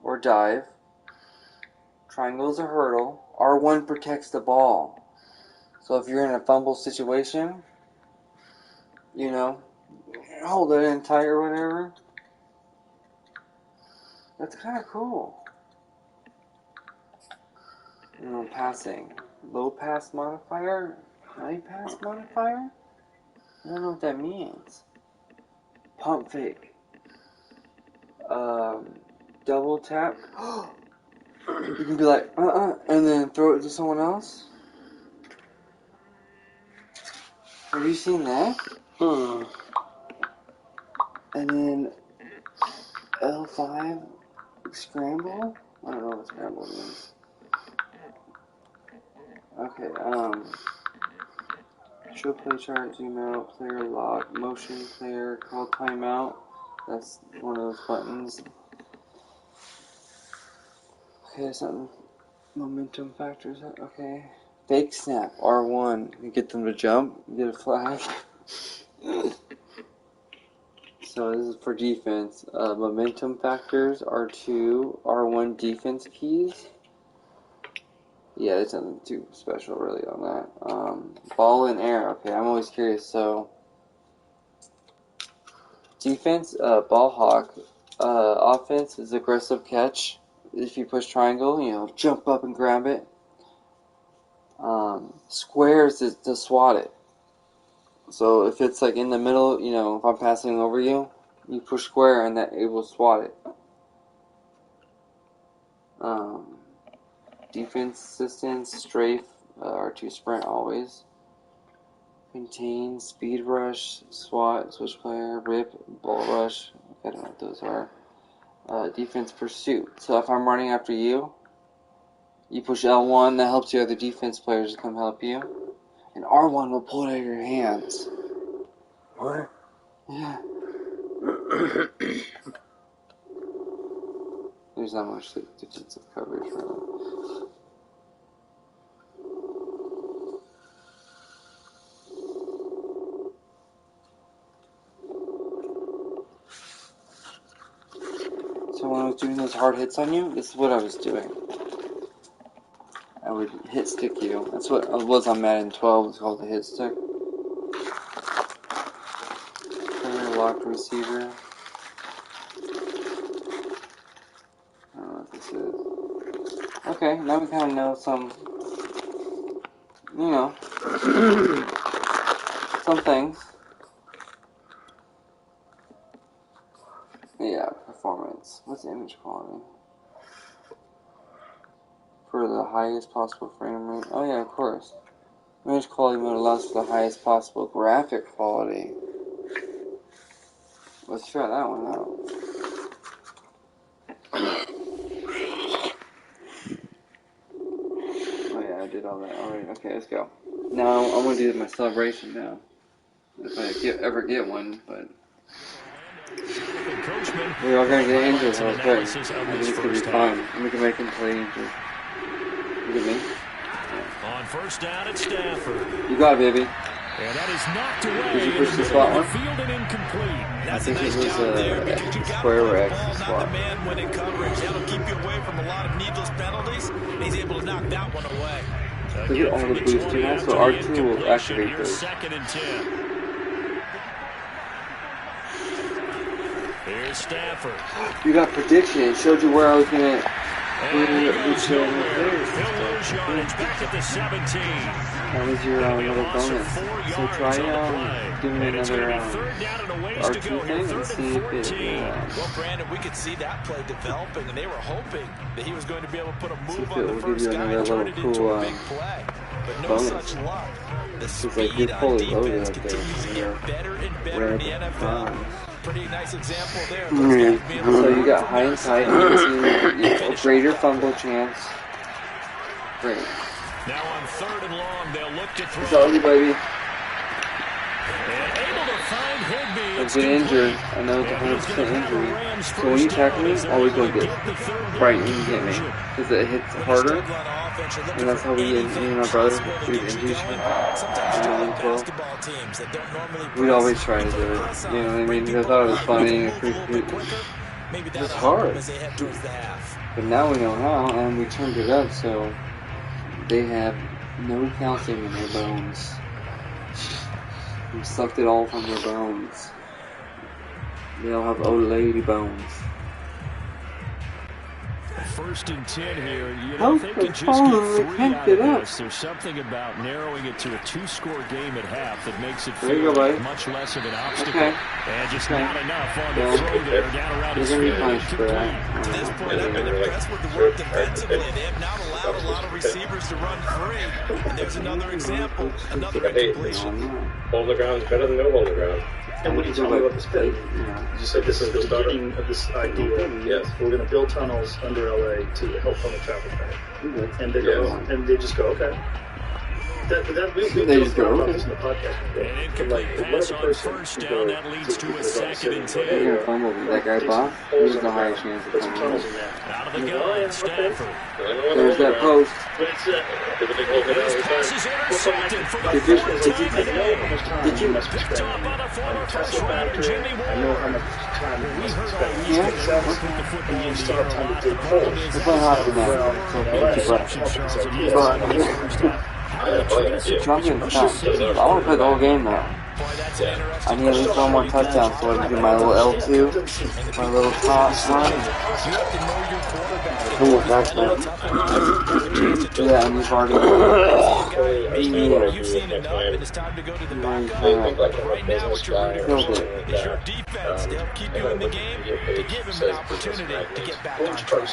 Speaker 3: or dive. Triangle is a hurdle. R1 protects the ball. So if you're in a fumble situation, hold it in tight or whatever. That's kind of cool. Passing. Low pass modifier? High pass modifier? I don't know what that means. Pump fake. Double tap. You can be like, and then throw it to someone else. Have you seen that? And then L5 scramble? I don't know what scramble means. Okay, show play chart, zoom out, player lock, motion player, call timeout. That's one of those buttons. Okay, something. Momentum factors. Okay. Fake snap, R1. You get them to jump, you get a flag. So this is for defense. Momentum factors, R2, R1 defense keys. Yeah, there's nothing too special really on that. Ball in air. Okay, I'm always curious. So defense, ball hawk. Offense is aggressive catch. If you push triangle, jump up and grab it. Squares is to swat it. So if it's like in the middle, if I'm passing over you, you push square and it will swat it. Defense, assistance, strafe, R2 sprint always. Contain, speed rush, SWAT, switch player, rip, ball rush. I don't know what those are. Defense pursuit. So if I'm running after you, you push L1, that helps the other defense players to come help you. And R1 will pull it out of your hands.
Speaker 1: What?
Speaker 3: Yeah. There's not much defensive coverage for that. So when I was doing those hard hits on you, this is what I was doing. I would hit stick you. That's what it was on Madden 12. It's called the hit stick. Player locked receiver. I don't know what this is. Okay, now we kind of know some, some things. Yeah, performance. What's image quality? For the highest possible frame rate. Oh yeah, of course. Image quality mode allows for the highest possible graphic quality. Let's try that one out. Oh yeah, I did all that already. Okay, let's go. Now I'm gonna do my celebration now. If I ever get one, but we're all gonna get injured real quick. I think it's gonna be fine. And we can make him play injured. Look at me.
Speaker 4: On first down at Stafford.
Speaker 3: You got it, baby.
Speaker 4: And that is knocked away.
Speaker 3: Did you push the spot one?
Speaker 4: Field and incomplete.
Speaker 3: I think it was square or X spot.
Speaker 2: Man winning coverage. That'll keep you away from a lot of needless penalties. And he's able to knock that one away.
Speaker 3: Look at all the boosts you have. So R2 will activate those.
Speaker 4: Second and 10. Here's Stafford.
Speaker 3: You got prediction. It showed you where I was gonna.
Speaker 4: He'll lose yardage back at the 17.
Speaker 3: That was your little bonus. So try doing another R2 thing and see if it.
Speaker 2: Well, Brandon, we could see that play developing, and they were hoping that he was going to be able to put a move on the first guy and turn it into a big play. But no such luck. The speed on defense continues to get better and better in the NFL. Pretty nice example there.
Speaker 3: So you got high and tight, and greater fumble chance. Great.
Speaker 4: Now on third and long, they'll look to throw.
Speaker 3: It's all you, baby.
Speaker 4: And able to find Higbee.
Speaker 3: I've been injured. I know it's 100% injury. So when you tackle me, always go get right when you get me. Because it hits harder. And that's how we me and my brother, we'd injure each other. We'd always try to do it. You know what I mean? I thought it was funny. It's hard. But now we know how, and we turned it up so they have no calcium in their bones. We sucked it all from their bones. They all have old lady bones.
Speaker 4: 1st and 10 here. You know,
Speaker 3: How
Speaker 4: if they can just get 3 out of this, there's something about narrowing it to a 2-score game at half that makes it feel like much less of an obstacle. And just not enough on the throw there. Down around his feet.
Speaker 2: At this point, I've been impressed with the work defensively. They have not allowed a lot of receivers to run free. And there's another example, another incompletion.
Speaker 8: Hold the ground is better than no hold the ground.
Speaker 6: And what do you tell me about this pit? You said this is the beginning of this idea.
Speaker 8: Yes.
Speaker 6: We're going to build tunnels under LA to help public traffic. And they go, and they just go, okay. We just go about this in the podcast.
Speaker 4: An incomplete pass on 1st down. That leads to a 2nd and 10.
Speaker 3: That guy bought. He's the highest chance of coming.
Speaker 4: Out of the gun, Stafford.
Speaker 3: There's that post.
Speaker 6: But it's
Speaker 4: This pass is intercepted for the
Speaker 3: Did
Speaker 4: fourth
Speaker 3: you
Speaker 4: time today. Picked up by the former first-rounder Jimmy
Speaker 6: I know how
Speaker 4: Ward.
Speaker 6: much time
Speaker 4: We
Speaker 6: you must
Speaker 4: heard
Speaker 6: spend.
Speaker 4: all week
Speaker 3: Yeah.
Speaker 4: that you put the football in
Speaker 6: You
Speaker 4: the
Speaker 6: still
Speaker 4: air
Speaker 6: have
Speaker 4: a
Speaker 6: time to
Speaker 4: lot.
Speaker 6: dig
Speaker 4: The
Speaker 6: holes.
Speaker 4: problem is
Speaker 3: It's not hard to know.
Speaker 4: interception, Charles, and yes,
Speaker 3: But-
Speaker 4: in the first half. How do you treat a situation
Speaker 3: Not
Speaker 4: where
Speaker 3: gonna stop. I want to play the whole game though.
Speaker 4: Boy, that's an
Speaker 3: I
Speaker 4: interesting
Speaker 3: need at least one more touchdown so I can do my little L2, my little top run.
Speaker 2: You have to know your quarterback.
Speaker 3: Cool, that's
Speaker 2: It's a tough one. There's a chance to
Speaker 3: Yeah, and we've already.
Speaker 2: You've seen enough, and it's time to go to the back.
Speaker 8: They think like I'm a
Speaker 2: Right now, what
Speaker 8: business
Speaker 2: you're
Speaker 8: guy
Speaker 2: rooting
Speaker 8: or
Speaker 2: for
Speaker 8: something like
Speaker 2: is your
Speaker 8: that.
Speaker 2: defense. They'll keep you in the game to give him an opportunity to get back on track.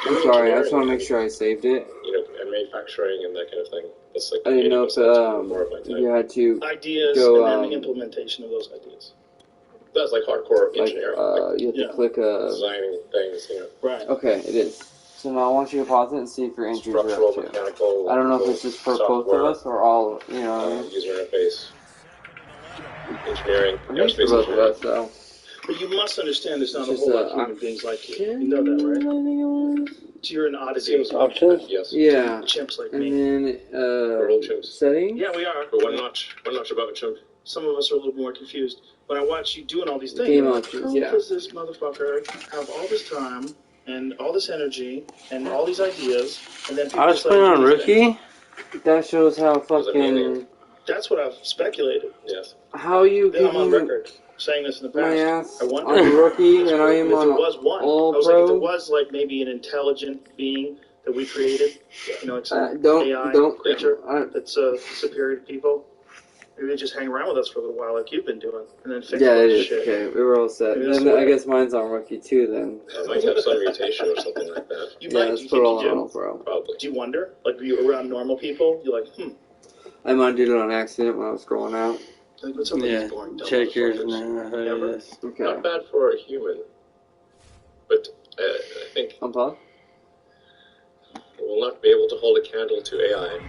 Speaker 3: I'm sorry, I just want to make sure I saved it.
Speaker 8: You know, and manufacturing and that kind of thing. That's like
Speaker 3: I didn't know if
Speaker 8: more of my time.
Speaker 3: you had to
Speaker 6: Ideas
Speaker 3: go,
Speaker 6: and then the implementation of those ideas.
Speaker 8: That's like hardcore
Speaker 3: like,
Speaker 8: engineering.
Speaker 3: you have to click
Speaker 8: designing things, you know.
Speaker 6: Right.
Speaker 3: Okay, it is. So now I want you to pause it and see if your entries are
Speaker 8: Structural,
Speaker 3: up too.
Speaker 8: mechanical.
Speaker 3: I don't know if it's just for both of us or all, you know what I mean?
Speaker 8: User interface. Engineering.
Speaker 3: I think it's for both of us, though.
Speaker 6: But you must understand there's not a
Speaker 3: It's
Speaker 6: whole
Speaker 3: just,
Speaker 6: lot of human beings like you. You know that, right? So you're an oddity.
Speaker 1: Options?
Speaker 8: Yes.
Speaker 3: Yeah.
Speaker 6: Chimps like
Speaker 3: And
Speaker 6: me.
Speaker 3: then,
Speaker 8: We're all chimps.
Speaker 3: settings?
Speaker 6: Yeah, we are.
Speaker 8: But one notch above a chimp.
Speaker 6: Some of us are a little more confused. When I watch you doing all these things,
Speaker 3: Game
Speaker 6: I'm like,
Speaker 3: options,
Speaker 6: how
Speaker 3: yeah.
Speaker 6: does this motherfucker have all this time and all this energy and all these ideas, and then people
Speaker 1: I was
Speaker 6: just
Speaker 1: playing
Speaker 6: let
Speaker 1: on
Speaker 6: him do these things?
Speaker 1: Rookie.
Speaker 3: That shows how
Speaker 8: Was it amazing?
Speaker 3: fucking...
Speaker 6: That's what I've speculated.
Speaker 8: Yes.
Speaker 3: How you
Speaker 6: Then I'm on
Speaker 3: giving
Speaker 6: record saying this in the
Speaker 3: my
Speaker 6: past.
Speaker 3: ass
Speaker 6: I wonder
Speaker 3: on rookie
Speaker 6: if
Speaker 3: and I am
Speaker 6: there
Speaker 3: on
Speaker 6: was one.
Speaker 3: all
Speaker 6: I was like, if there
Speaker 3: pro?
Speaker 6: was like maybe an intelligent being that we created, you know, like some
Speaker 3: Don't
Speaker 6: AI creature that's superior to people. Maybe they just hang around with us for a little while, like you've been doing, and then fix
Speaker 3: Yeah,
Speaker 6: all
Speaker 3: it
Speaker 6: this
Speaker 3: is.
Speaker 6: shit.
Speaker 3: Okay, we were all set.
Speaker 6: Maybe that's
Speaker 3: Then
Speaker 6: the
Speaker 3: I
Speaker 6: way.
Speaker 3: guess mine's on rookie too. Then
Speaker 8: It might have some mutation or something like that.
Speaker 6: You
Speaker 3: yeah,
Speaker 6: might.
Speaker 3: let's
Speaker 6: Do you
Speaker 3: put it all
Speaker 6: think
Speaker 3: on
Speaker 6: you
Speaker 3: all pro.
Speaker 8: Probably.
Speaker 6: do? Do you wonder? Like, you're around normal people, you're like,
Speaker 3: I might have did it on accident when I was scrolling out.
Speaker 6: like, what's up with
Speaker 1: Yeah,
Speaker 6: these boring dumb
Speaker 1: check yours and
Speaker 6: motherfuckers?
Speaker 1: then
Speaker 6: Never.
Speaker 1: it is.
Speaker 3: Okay,
Speaker 8: Not bad for a human. But I think
Speaker 3: unpause.
Speaker 8: we'll not be able to hold a candle to AI.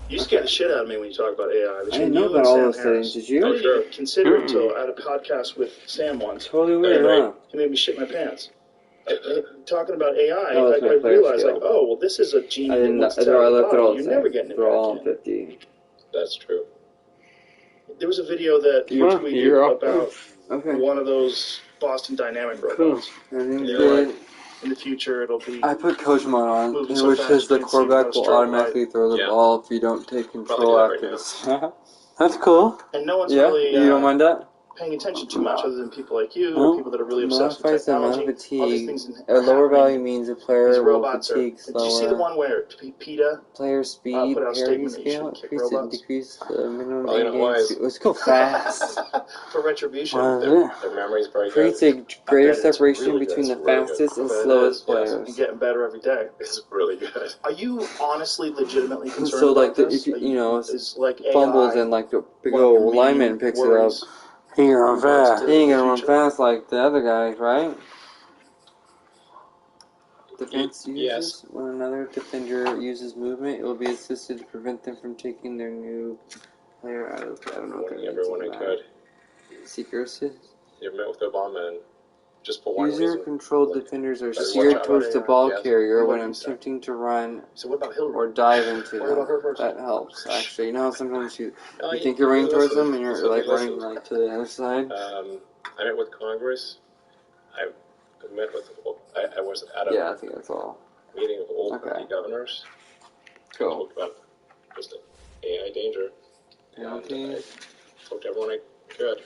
Speaker 6: You scare the shit out of me when you talk about AI.
Speaker 3: I
Speaker 6: Between
Speaker 3: didn't know
Speaker 6: you
Speaker 3: about
Speaker 6: and
Speaker 3: all
Speaker 6: Sam
Speaker 3: those
Speaker 6: Harris.
Speaker 3: settings. Did
Speaker 6: I
Speaker 3: you?
Speaker 6: didn't even consider it until I had a podcast with Sam once.
Speaker 3: Totally weird, huh?
Speaker 6: He made me shit my pants. Talking about AI,
Speaker 3: Oh,
Speaker 6: I
Speaker 3: that's my player
Speaker 6: realized,
Speaker 3: skill.
Speaker 6: like, oh, well, this is a genie
Speaker 3: I
Speaker 6: that
Speaker 3: didn't.
Speaker 6: wants to
Speaker 3: I
Speaker 6: tell
Speaker 3: left it all the
Speaker 6: You're never
Speaker 3: same.
Speaker 6: getting it
Speaker 3: They're all on
Speaker 6: back in.
Speaker 3: 50.
Speaker 8: That's true.
Speaker 6: There was a video that you
Speaker 1: Huh,
Speaker 6: tweeted
Speaker 1: you're up.
Speaker 6: about
Speaker 3: Okay.
Speaker 6: one of those Boston Dynamic
Speaker 1: Cool.
Speaker 6: robots.
Speaker 3: Everything's
Speaker 6: Yeah.
Speaker 3: good.
Speaker 6: In the future, it'll be...
Speaker 3: I put coach mode on,
Speaker 6: Moving
Speaker 3: in
Speaker 6: so
Speaker 3: which
Speaker 6: fast
Speaker 3: says the
Speaker 6: you can't see how
Speaker 3: quarterback
Speaker 6: to
Speaker 3: will
Speaker 6: strike
Speaker 3: automatically throw the
Speaker 8: Yeah.
Speaker 3: ball if you don't take control
Speaker 8: Probably do that
Speaker 3: after
Speaker 8: right
Speaker 3: this.
Speaker 1: That's cool.
Speaker 6: And no one's
Speaker 3: Yeah,
Speaker 6: really
Speaker 3: you don't mind that?
Speaker 6: paying attention too much other than people like you,
Speaker 3: No.
Speaker 6: or people that are really obsessed with
Speaker 3: Modifies the amount
Speaker 6: technology.
Speaker 3: of
Speaker 6: All these
Speaker 3: fatigue.
Speaker 6: things
Speaker 3: A
Speaker 6: are
Speaker 3: lower
Speaker 6: happening.
Speaker 3: value means a
Speaker 6: These
Speaker 3: player will
Speaker 6: robots are...
Speaker 3: fatigue
Speaker 6: Did you see the
Speaker 3: slower.
Speaker 6: one where PETA
Speaker 3: Player speed
Speaker 6: put out a
Speaker 3: parity
Speaker 6: statement that you
Speaker 3: scale
Speaker 6: shouldn't kick
Speaker 3: increase it and
Speaker 6: robots?
Speaker 3: decrease the minimum
Speaker 8: Probably not
Speaker 3: in-game
Speaker 8: wise.
Speaker 3: speed. Let's go fast.
Speaker 6: for retribution?
Speaker 1: Yeah.
Speaker 8: Their memory's very good.
Speaker 3: Creates a greater
Speaker 6: bet it's
Speaker 3: separation
Speaker 8: really good.
Speaker 3: between the
Speaker 8: It's really good.
Speaker 3: fastest and
Speaker 6: I bet it
Speaker 3: slowest
Speaker 6: is, yes.
Speaker 3: players.
Speaker 6: And getting better every day.
Speaker 8: It's really good.
Speaker 6: Are you honestly, legitimately concerned
Speaker 3: So, like,
Speaker 6: about this?
Speaker 3: if you know,
Speaker 6: is like
Speaker 3: fumbles
Speaker 6: AI
Speaker 3: and like the big
Speaker 6: one of your
Speaker 3: old
Speaker 6: main
Speaker 3: lineman picks it up.
Speaker 6: worries?
Speaker 1: He can run fast.
Speaker 3: He ain't gonna run
Speaker 6: Future.
Speaker 3: fast like the other guys, right? Defense
Speaker 8: Yes.
Speaker 3: uses. When another defender uses movement, it will be assisted to prevent them from taking their new player out of. I don't know what that
Speaker 8: Warning
Speaker 3: means.
Speaker 8: everyone I could.
Speaker 3: Seeker assist.
Speaker 8: You met with Obama and just for one reason.
Speaker 3: User-controlled
Speaker 8: like,
Speaker 3: defenders are
Speaker 8: better
Speaker 3: steered
Speaker 8: watch out.
Speaker 3: towards the ball
Speaker 8: Yes.
Speaker 3: carrier when
Speaker 6: What is that?
Speaker 3: attempting to run
Speaker 6: So what about Hillary?
Speaker 3: or dive into
Speaker 6: What about her
Speaker 3: them.
Speaker 6: first?
Speaker 3: That helps, actually. You know how sometimes you
Speaker 8: Oh,
Speaker 3: think you're running towards
Speaker 8: listen.
Speaker 3: them and you're
Speaker 8: Listen,
Speaker 3: like running
Speaker 8: listen.
Speaker 3: like to the other side?
Speaker 8: I met with Congress. met with, I was at a
Speaker 3: Yeah, I think that's all.
Speaker 8: meeting of old governors.
Speaker 3: Cool.
Speaker 8: Talked about just AI danger.
Speaker 3: Penalty.
Speaker 8: And I talked to everyone I could.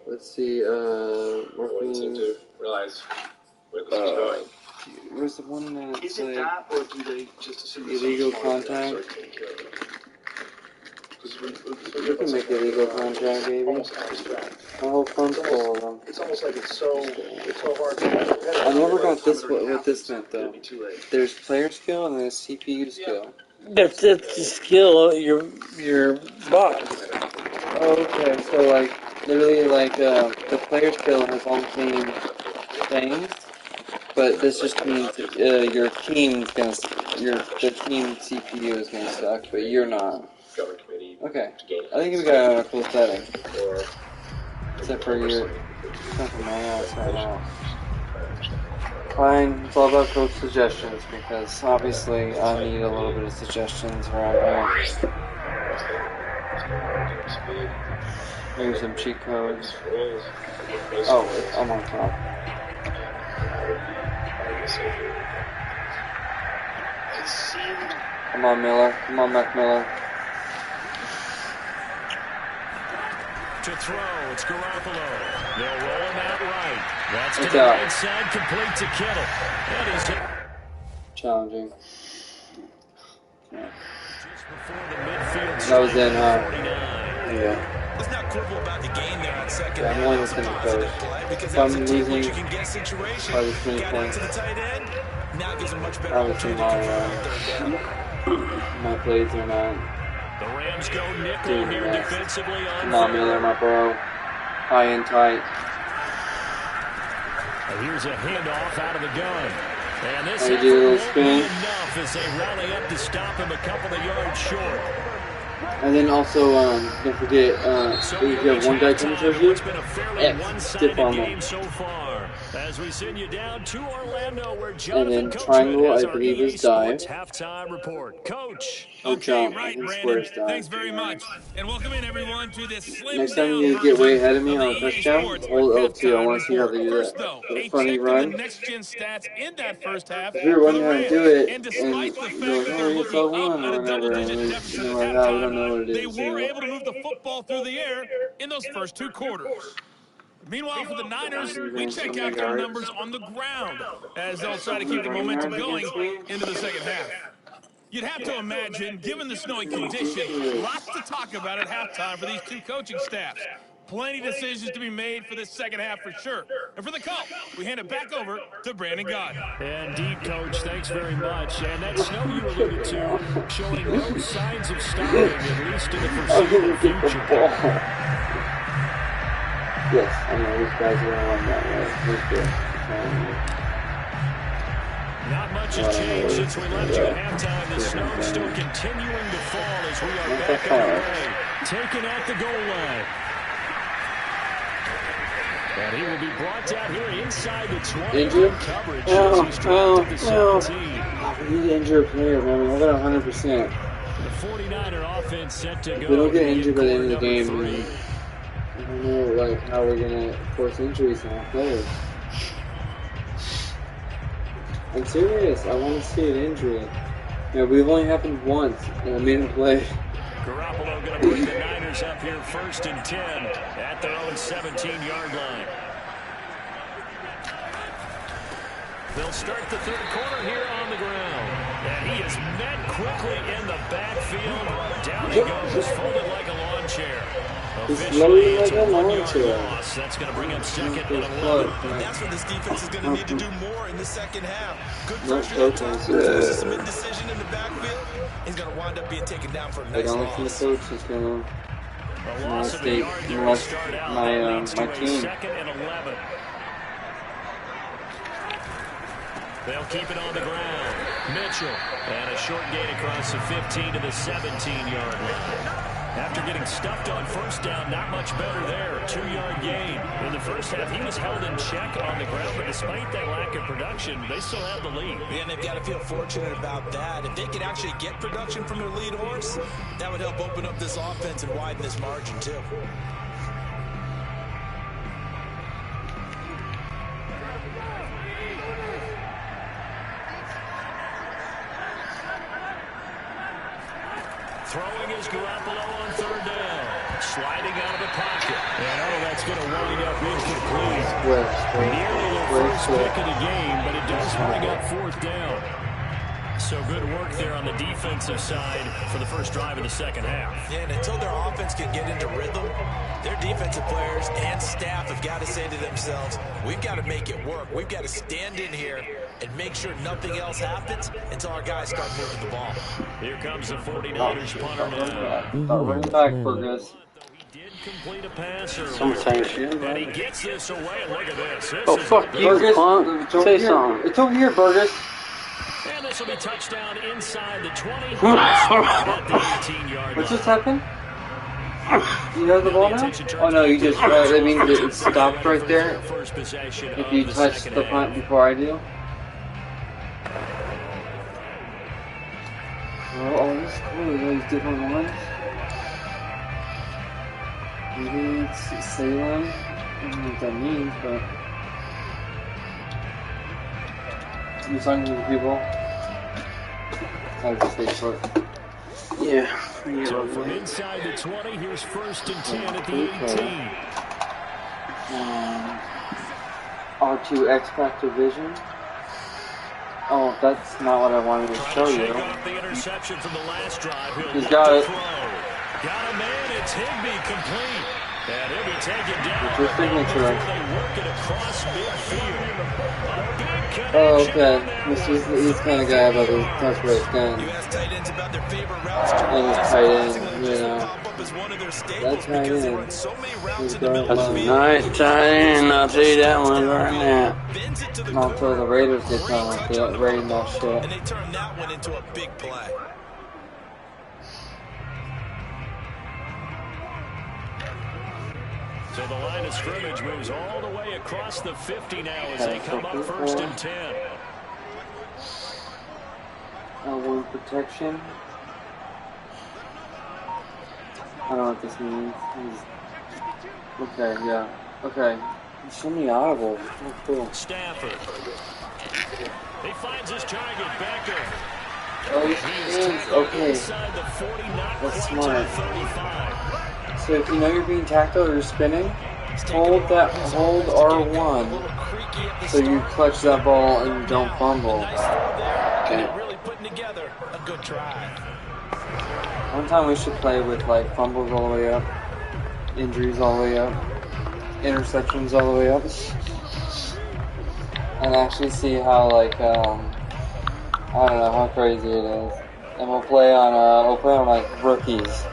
Speaker 3: Let's see,
Speaker 8: No one seemed to realize where this was going.
Speaker 3: Where's the one that's
Speaker 6: Is it that, or do they just assume
Speaker 3: illegal contact? You can make illegal contact, baby. My whole phone's full of them.
Speaker 6: It's almost like it's so hard to
Speaker 3: I never got this what this meant though. There's player skill and there's CPU skill.
Speaker 1: That's the skill of your box.
Speaker 3: Okay, so like literally like the player skill has all the same things, but this just means your team's gonna the team CPU is gonna suck, but you're not. Okay, I think we got a cool setting. Except for your something my ass right now. Fine, it's all about coach suggestions because obviously I need a little bit of suggestions around here. Maybe some cheat codes. Oh, I'm on top. Come on, Miller. Come on, Mac Miller.
Speaker 4: To throw, it's Garoppolo. They'll roll him out right. That's to
Speaker 3: It's
Speaker 4: the
Speaker 3: out.
Speaker 4: right side, complete to Kittle. And he's hit.
Speaker 3: Challenging.
Speaker 4: Just before the midfield
Speaker 3: That was in,
Speaker 4: 49.
Speaker 3: Yeah.
Speaker 2: Let's not quibble about the game there on second.
Speaker 3: Yeah, I'm only listening to coach. If I'm losing by this many points, obviously my plays are not.
Speaker 4: The Rams go nickel here defensively on.
Speaker 3: Come on, Miller, my bro. High and tight.
Speaker 4: Here's a handoff out of the gun. And this
Speaker 3: I do a little spin.
Speaker 4: enough as they rally up to stop him a couple of yards short.
Speaker 3: And then also, don't forget, if you have one guy coming towards you, dip on them.
Speaker 4: So far, as we send you down to Orlando, where
Speaker 3: And then triangle, I believe, is dive.
Speaker 4: Halftime report. Coach.
Speaker 3: Or jump. I think square is dive.
Speaker 10: Thanks very much. And welcome in, everyone, to this slim
Speaker 3: Next time you get way ahead of me on a touchdown, hold L2. I want to see how they do
Speaker 10: First,
Speaker 3: that.
Speaker 10: though,
Speaker 3: The funny run.
Speaker 10: next-gen stats in that first half.
Speaker 3: If you're wondering how to do it,
Speaker 10: And
Speaker 3: and
Speaker 10: despite the
Speaker 3: you're
Speaker 10: fact
Speaker 3: like,
Speaker 10: that
Speaker 3: oh,
Speaker 10: they're
Speaker 3: it's
Speaker 10: looking
Speaker 3: all
Speaker 10: up
Speaker 3: one
Speaker 10: at
Speaker 3: or
Speaker 10: a
Speaker 3: whatever,
Speaker 10: double-digit
Speaker 3: and
Speaker 10: deficit
Speaker 3: you're
Speaker 10: at
Speaker 3: like, oh, we don't know
Speaker 10: halftime,
Speaker 3: what it is.
Speaker 10: they were able to move the football through the air in those first two quarters. Meanwhile, for the Niners, we check out their numbers on the ground as they'll try to keep the momentum going into the second half. You'd have to imagine, given the snowy condition, lots to talk about at halftime for these two coaching staffs. Plenty of decisions to be made for this second half for sure. And for the call, we hand it back over to Brandon God.
Speaker 4: Indeed, Coach. Thanks very much. And that snow you alluded to showing no signs of stopping, at least in the foreseeable future.
Speaker 3: Yes, I know these guys are on that way. He's good.
Speaker 4: Not much has changed since we left you at halftime. The snow still continuing to fall as we are back underway. Taken at the goal line. And he will be brought down here inside the 20.
Speaker 3: Injured?
Speaker 4: Coverage
Speaker 3: Oh,
Speaker 4: as he's dropped to the 17.
Speaker 3: We need to injure a player, man. I got 100%.
Speaker 4: The 49er offense set to go.
Speaker 3: If we don't get injured by the end of the game, then I don't know like how we're gonna force injuries on our players. I'm serious. I want to see an injury. You know, we've only happened once, and I made him play.
Speaker 4: Garoppolo going to bring the Niners up here 1st and 10 at their own 17-yard line. They'll start the third quarter here on the ground. And he is met quickly in the backfield. Down he goes, folded like a lawn chair. Officially, it's a 1-yard loss. That's going to bring up second and 11.
Speaker 2: That's what this defense is going to need to do more in the second half. Good pressure at times, forces some indecision in the backfield. He's going to wind up being taken down for a nice loss.
Speaker 3: The coach is going to molest my team.
Speaker 4: Second and 11. They'll keep it on the ground. Mitchell, and a short gain across the 15 to the 17-yard line. After getting stuffed on first down, not much better there. 2-yard gain. In the first half, he was held in check on the ground, but despite that lack of production, they still have the lead.
Speaker 2: Yeah, and they've got to feel fortunate about that. If they could actually get production from their lead horse, that would help open up this offense and widen this margin, too.
Speaker 4: Throwing is Garoppolo on third down. Sliding out of the pocket. And that's going to wind up incomplete. Nearly their first pick of the game, but it does bring up fourth down. So good work there on the defensive side for the first drive of the second half.
Speaker 2: Yeah, and until their offense can get into rhythm, their defensive players and staff have got to say to themselves, we've got to make it work. We've got to stand in here and make sure nothing else happens until our guys start moving the ball.
Speaker 4: Here comes the 49ers punter now.
Speaker 3: Running back for this.
Speaker 4: He did complete a pass earlier.
Speaker 1: Some saying shit.
Speaker 4: And he gets this away. And look at this.
Speaker 1: Oh, fuck you, punk. Say something.
Speaker 3: It's over here, Burgess.
Speaker 4: And this will be touchdown inside the 20. At the 18-yard
Speaker 3: What just happened? You have the ball now? Oh no, you just, that means it stopped right there. If you touch the punt before I do. Oh, this is cool, those different ones. Maybe it's Salem. I don't know what that means, but... You talking to the people? I just stay short.
Speaker 1: Yeah.
Speaker 4: So from inside the 20, here's first and 10 at the 18.
Speaker 3: R2 X Factor Vision. Oh, that's not what I wanted to show you.
Speaker 4: The interception from the last drive.
Speaker 3: He's got it.
Speaker 4: Got a man. It's Higbee complete. And he'll be taken down.
Speaker 3: It's your signature.
Speaker 4: They work it across midfield.
Speaker 3: Oh, okay. He's kind of guy about the touch right then.
Speaker 2: You ask tight ends about their favorite routes.
Speaker 3: And he's tight end, you know. That's tight end.
Speaker 1: That's a nice tight end. I'll tell you that one right now.
Speaker 3: Not until the Raiders get done with it, raiding that shit.
Speaker 2: And they turn that one into a big play.
Speaker 4: So the line of scrimmage moves all the way across the 50 now as they come up first and 10.
Speaker 3: L1 protection. I don't know what this means. Okay, yeah. Okay. Show me audible. Oh, cool.
Speaker 4: Stafford. He finds his target. Becker.
Speaker 3: Oh, he's okay. That's smart. So if you know you're being tackled or you're spinning, hold R1 so you clutch that ball and you don't fumble.
Speaker 2: Okay. Really putting together a good try.
Speaker 3: One time we should play with like fumbles all the way up, injuries all the way up, interceptions all the way up, and actually see how like I don't know how crazy it is. And we'll play on like rookies.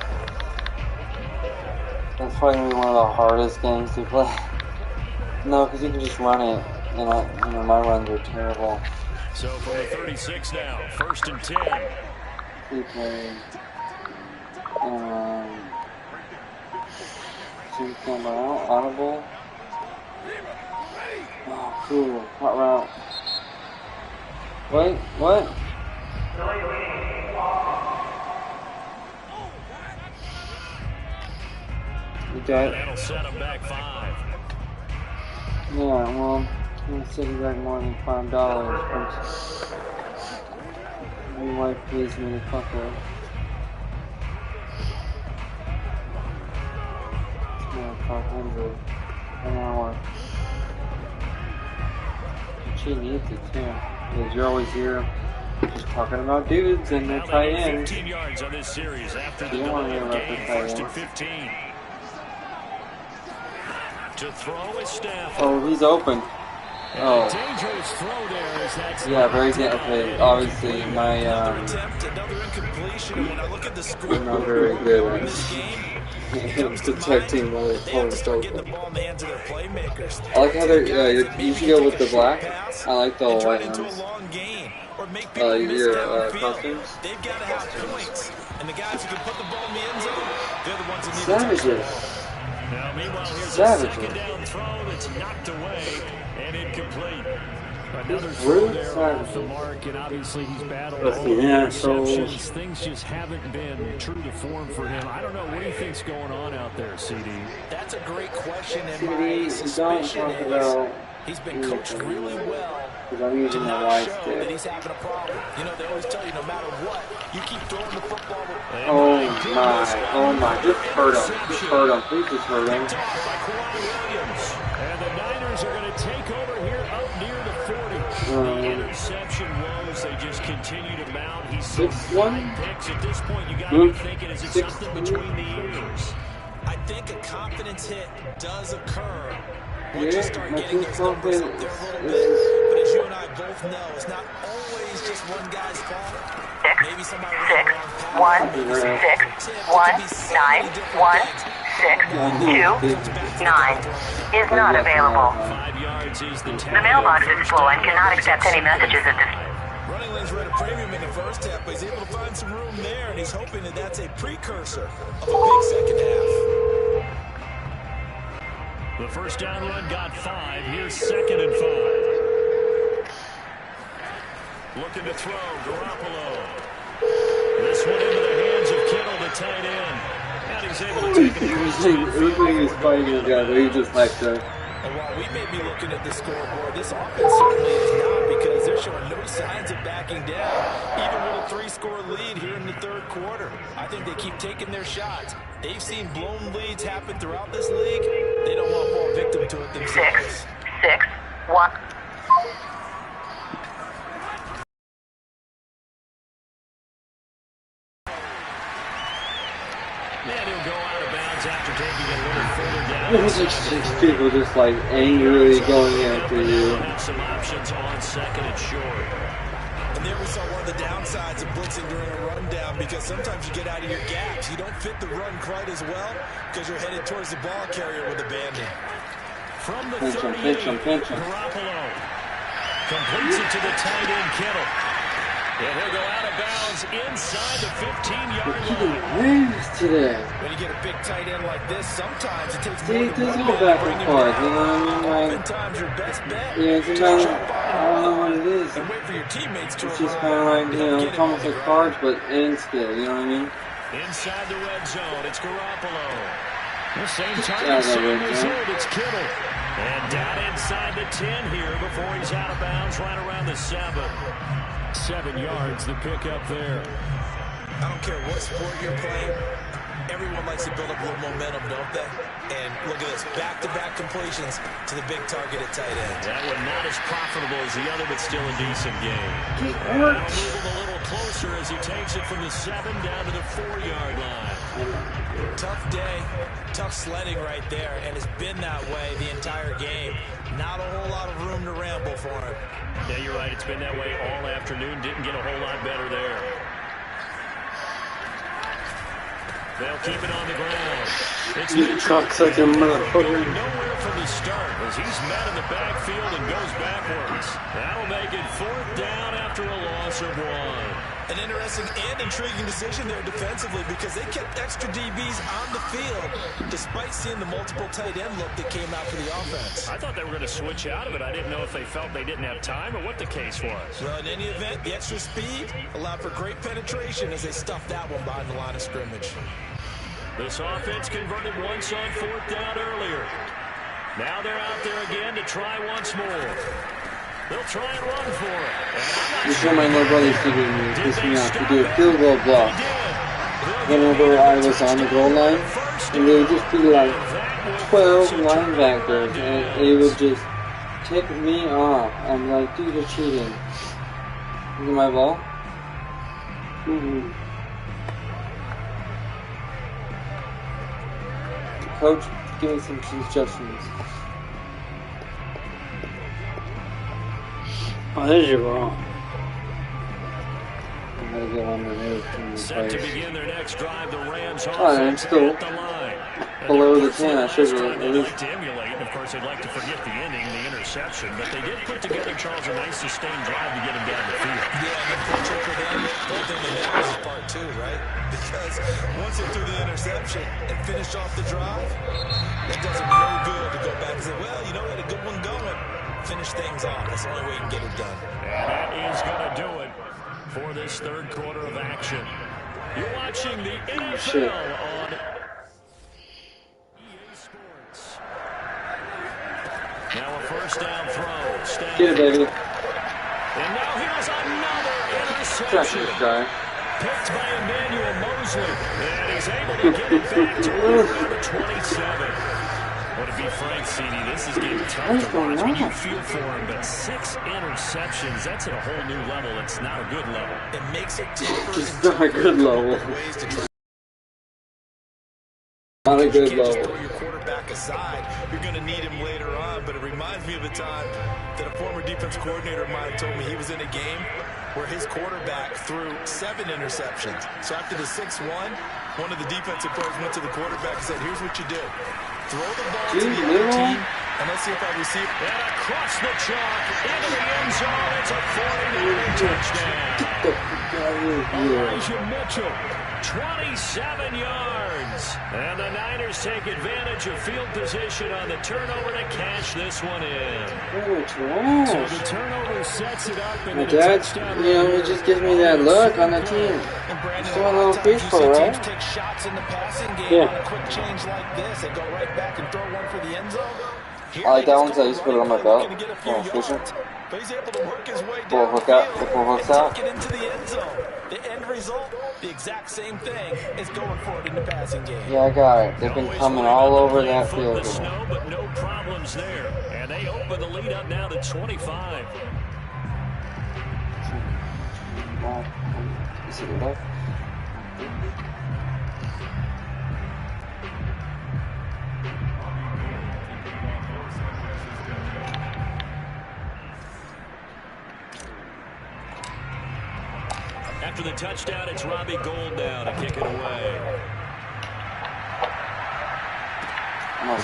Speaker 3: That's probably gonna be one of the hardest games to play. No, because you can just run it, and my runs are terrible.
Speaker 4: So from the 36 now, first and 10.
Speaker 3: Keep playing. Two come out, audible. Oh, cool. Hot route. Wait, what? You got it?
Speaker 4: That'll set him back 5.
Speaker 3: Yeah, well, I'm gonna set you back more than $5. My wife pays me to fuck her. It's more than 500 an hour. She needs it too, because you're always here just talking about dudes and their tight ends.
Speaker 4: 15 yards on this series after the
Speaker 3: You don't want to hear about the
Speaker 4: game.
Speaker 3: tight
Speaker 4: First and
Speaker 3: ends.
Speaker 4: 15. To throw is Stafford.
Speaker 3: Oh, he's open. Oh.
Speaker 4: Dangerous throw there as that's
Speaker 3: Yeah, very good. Okay, obviously my
Speaker 2: Attempt, another incompletion, and when I look at the score,
Speaker 3: I'm not very good at
Speaker 2: this game,
Speaker 3: detecting while
Speaker 2: they
Speaker 3: it's
Speaker 2: have to start
Speaker 3: open.
Speaker 2: getting the ball in the hands of their playmakers.
Speaker 3: I like how they're, you should go with the black. I like the white
Speaker 2: Into a
Speaker 3: ones.
Speaker 2: long gain, or make people miss
Speaker 3: Your
Speaker 2: downfield.
Speaker 3: costumes?
Speaker 2: They've got to have points, and the guys who can put the ball in the end zone, they're the ones who need to
Speaker 3: Savages.
Speaker 4: Now, meanwhile, here's
Speaker 3: Savages.
Speaker 4: a second down throw that's knocked away and incomplete. Another
Speaker 3: He's
Speaker 4: throw
Speaker 3: really
Speaker 4: there
Speaker 3: savage.
Speaker 4: off the mark, and obviously he's battled
Speaker 1: That's
Speaker 4: all
Speaker 1: the
Speaker 4: the
Speaker 1: assholes.
Speaker 4: interceptions. Things just haven't been true to form for him. I don't know. What do you think's going on out there, CD?
Speaker 2: That's a great question, and
Speaker 3: CD,
Speaker 2: my
Speaker 3: don't
Speaker 2: suspicion
Speaker 3: talk
Speaker 2: is
Speaker 3: about
Speaker 2: he's been coached really well
Speaker 3: I'm using
Speaker 2: to
Speaker 3: my
Speaker 2: not
Speaker 3: wide
Speaker 2: show
Speaker 3: stick.
Speaker 2: that he's having a problem. You know, they always tell you no matter what, you keep throwing the football.
Speaker 3: Oh my, just hurt him. Just hurt him. Please just hurt him.
Speaker 4: And the Niners are going to take over here up near the 40. The interception woes, they just continue to mount. He's
Speaker 3: 6-1
Speaker 4: picks. At this point, you got to be thinking, is it something between the ears?
Speaker 2: I think a confidence hit does occur once you start getting those numbers up there a little bit. But as you and I both know, it's not always just one guy's fault. Maybe somebody ran the wrong path.
Speaker 9: 1-6-1-9-1-6-2-9 is not available.
Speaker 4: 5 yards is the
Speaker 9: The mailbox is full and cannot accept any messages at this time.
Speaker 2: Running lanes were at a premium in the first half, but he's able to find some room there, and he's hoping that that's a precursor of a big second half.
Speaker 4: The first down run got 5. Here's 2nd and 5. Looking to throw, Garoppolo. This one into the hands of Kittle, the tight end. And he's able to take it.
Speaker 3: Everybody was fighting this guy, but he just like to.
Speaker 2: And while we may be looking at the scoreboard, this offense certainly is not, because they're showing no signs of backing down, even with a 3-score lead here in the third quarter. I think they keep taking their shots. They've seen blown leads happen throughout this league. They don't want to fall victim to it themselves.
Speaker 9: 6-1.
Speaker 4: And he'll go out of bounds after taking it a little further down.
Speaker 3: It was like 6 people just like angrily going after you.
Speaker 4: Have some options on 2nd and short.
Speaker 2: And there we saw one of the downsides of blitzing during a rundown, because sometimes you get out of your gaps. You don't fit the run quite as well because you're headed towards the ball carrier with abandon.
Speaker 4: From the
Speaker 3: Pinch him.
Speaker 4: Garoppolo completes it to the tight end, Kittle. And he'll go out of bounds inside the 15-yard line.
Speaker 3: Today.
Speaker 2: When you get a big tight end like this, sometimes it takes
Speaker 3: See,
Speaker 2: more
Speaker 3: it
Speaker 2: than
Speaker 3: does
Speaker 2: one
Speaker 3: go
Speaker 2: man
Speaker 3: back
Speaker 2: to bring
Speaker 3: and
Speaker 2: him
Speaker 3: forth,
Speaker 2: down.
Speaker 3: you know what I mean? Like,
Speaker 2: Oftentimes your best bet
Speaker 3: yeah,
Speaker 2: is to
Speaker 3: sometimes
Speaker 2: jump
Speaker 3: I
Speaker 2: on
Speaker 3: don't know what it is.
Speaker 2: and wait for your teammates to
Speaker 3: It's just
Speaker 2: arrive.
Speaker 3: kind of like, you know,
Speaker 2: Get
Speaker 3: it's
Speaker 2: him
Speaker 3: almost
Speaker 2: on the
Speaker 3: like
Speaker 2: ground.
Speaker 3: cards, but in skill, you know what I mean?
Speaker 4: Inside the red zone, it's Garoppolo. The same time,
Speaker 3: Yeah,
Speaker 4: same
Speaker 3: red
Speaker 4: result,
Speaker 3: zone.
Speaker 4: it's Kittle. And down inside the 10 here before he's out of bounds, right around the 7. 7 yards, the pickup there.
Speaker 2: I don't care what sport you're playing. Everyone likes to build up a little momentum, don't they? And look at this, back-to-back completions to the big target at tight end.
Speaker 4: That one not as profitable as the other, but still a decent game. And
Speaker 3: hurt.
Speaker 4: that'll move him a little closer as he takes it from the 7 down to the 4-yard line.
Speaker 2: Tough day, tough sledding right there, and it's been that way the entire game. Not a whole lot of room to ramble for him.
Speaker 4: Yeah, you're right. It's been that way all afternoon. Didn't get a whole lot better there. They'll keep it on the ground. It's
Speaker 1: You cocksucker motherfucker.
Speaker 4: nowhere from the start as he's met in the backfield and goes backwards. That'll make it 4th down after a loss of 1.
Speaker 2: An interesting and intriguing decision there defensively, because they kept extra DBs on the field despite seeing the multiple tight end look that came out for the offense.
Speaker 4: I thought they were going to switch out of it. I didn't know if they felt they didn't have time or what the case was.
Speaker 2: Well, in any event, the extra speed allowed for great penetration as they stuffed that one behind the line of scrimmage.
Speaker 4: This offense converted once on 4th down earlier. Now they're out there again to try once more. They'll try and run for it.
Speaker 3: This is what my little brother used to do to me, piss me off, to do a field goal block. Whenever I was on the goal line, and there would just be like 12 linebackers, and it would just tick me off. I'm like, dude, you're cheating. Look at my ball. Coach, give me some suggestions.
Speaker 1: Oh, there's your ball.
Speaker 3: I'm gonna get on the new team.
Speaker 4: Set to begin their next drive, the Rams
Speaker 3: I'm still
Speaker 4: at the line.
Speaker 3: below the 10. I should have
Speaker 4: They'd
Speaker 3: at least.
Speaker 4: like to emulate, and of course they'd like to forget the ending, the interception, but they did put together, Charles, a nice sustained drive to get him down the field.
Speaker 2: Yeah, and unfortunately for them, the only thing that matters is part 2, right? Because once they threw the interception and finished off the drive, it does them no good to go back and say, well, you know, we had a good one going. Finish things off. That's the only way you can get it done.
Speaker 4: And that is going to do it for this third quarter of action. You're watching the NFL on EA Sports. Now a first down throw.
Speaker 3: Get it, baby.
Speaker 4: another
Speaker 3: Trash
Speaker 4: interception.
Speaker 3: this guy.
Speaker 4: Picked by Emmanuel Mosley. And he's able to get it back to number 27. Well, to be frank, CD, this is getting tough to watch. I mean, you feel for him, but 6 interceptions, that's at a whole new level. It's not a good level.
Speaker 2: It makes it tougher.
Speaker 3: It's not a good level. Not a good level.
Speaker 2: You can't just throw your quarterback aside. You're going to need him later on, but it reminds me of a time that a former defense coordinator of mine told me he was in a game where his quarterback threw 7 interceptions. So after the 6-1, one of the defensive players went to the quarterback and said, here's what you do. Throw the ball to the other team, and let's see if I receive.
Speaker 4: And across the chalk, into the end zone, it's a 49er touchdown. Elijah Mitchell, 27 yards. And the Niners take advantage of field position on the turnover to cash this one in. So the turnover sets it up.
Speaker 3: My dad, you know, he just gives me that look on the team. Still a little peaceful, right?
Speaker 2: Take shots in the passing game
Speaker 3: Yeah.
Speaker 2: on a quick change like this and go right back and throw one for the end zone.
Speaker 3: I like that one because I used to put it on my belt. Oh, fishing.
Speaker 2: But he's able to work his way
Speaker 3: Pull a
Speaker 2: down
Speaker 3: hook
Speaker 2: the
Speaker 3: out.
Speaker 2: field
Speaker 3: Pull hooks
Speaker 2: and
Speaker 3: out.
Speaker 2: take it into the end zone. The end result, the exact same thing is going for it in the passing game.
Speaker 3: Yeah, I got it. They've been coming all over that
Speaker 4: Foot in
Speaker 3: field
Speaker 4: the
Speaker 3: goal.
Speaker 4: snow, but no problems there. And they open the lead up now to 25.
Speaker 3: Is it left?
Speaker 4: After the touchdown, it's Robbie Gould now to kick it away.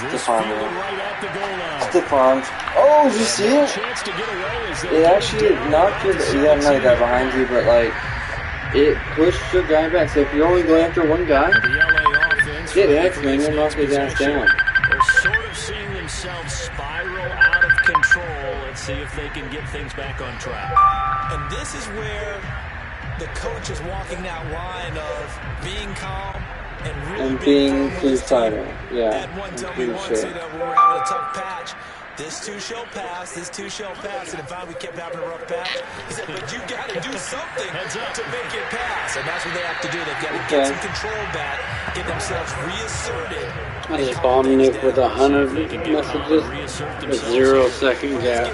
Speaker 3: Stiff arm there.
Speaker 4: Right at the goal line.
Speaker 3: Stiff arms. Oh, did you see it?
Speaker 4: Chance to get away as they
Speaker 3: It actually knocked you. You got another guy behind you, but like, it pushed your guy back. So if you're only going after one guy, get X-Men and knock his ass down.
Speaker 4: They're sort of seeing themselves spiral out of control. Let's see if they can get things back on track.
Speaker 2: And this is where the coach is walking that line of being calm and really
Speaker 3: being his title. Yeah,
Speaker 2: Had one tell me once, you know, when we're having a tough patch, this too shall pass, this too shall pass. And if we kept having a rough patch, he said, but you got to do something to make it pass. And that's what they have to do. They've got to get some control back, get themselves reasserted.
Speaker 1: I just bombed Nick with 100 messages with 0 second gap.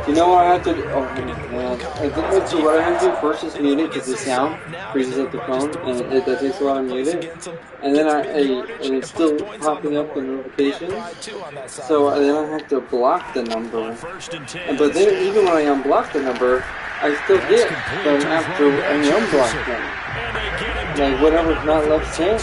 Speaker 3: You know what I have to do? Oh man, I think what I have to do first is mute it because the sound freezes up the phone, and that takes a while to mute it. And then and it's still popping up the notifications. So then I have to block the number. But then even when I unblock the number, I still get them after I unblock them. Like whatever's not left sent.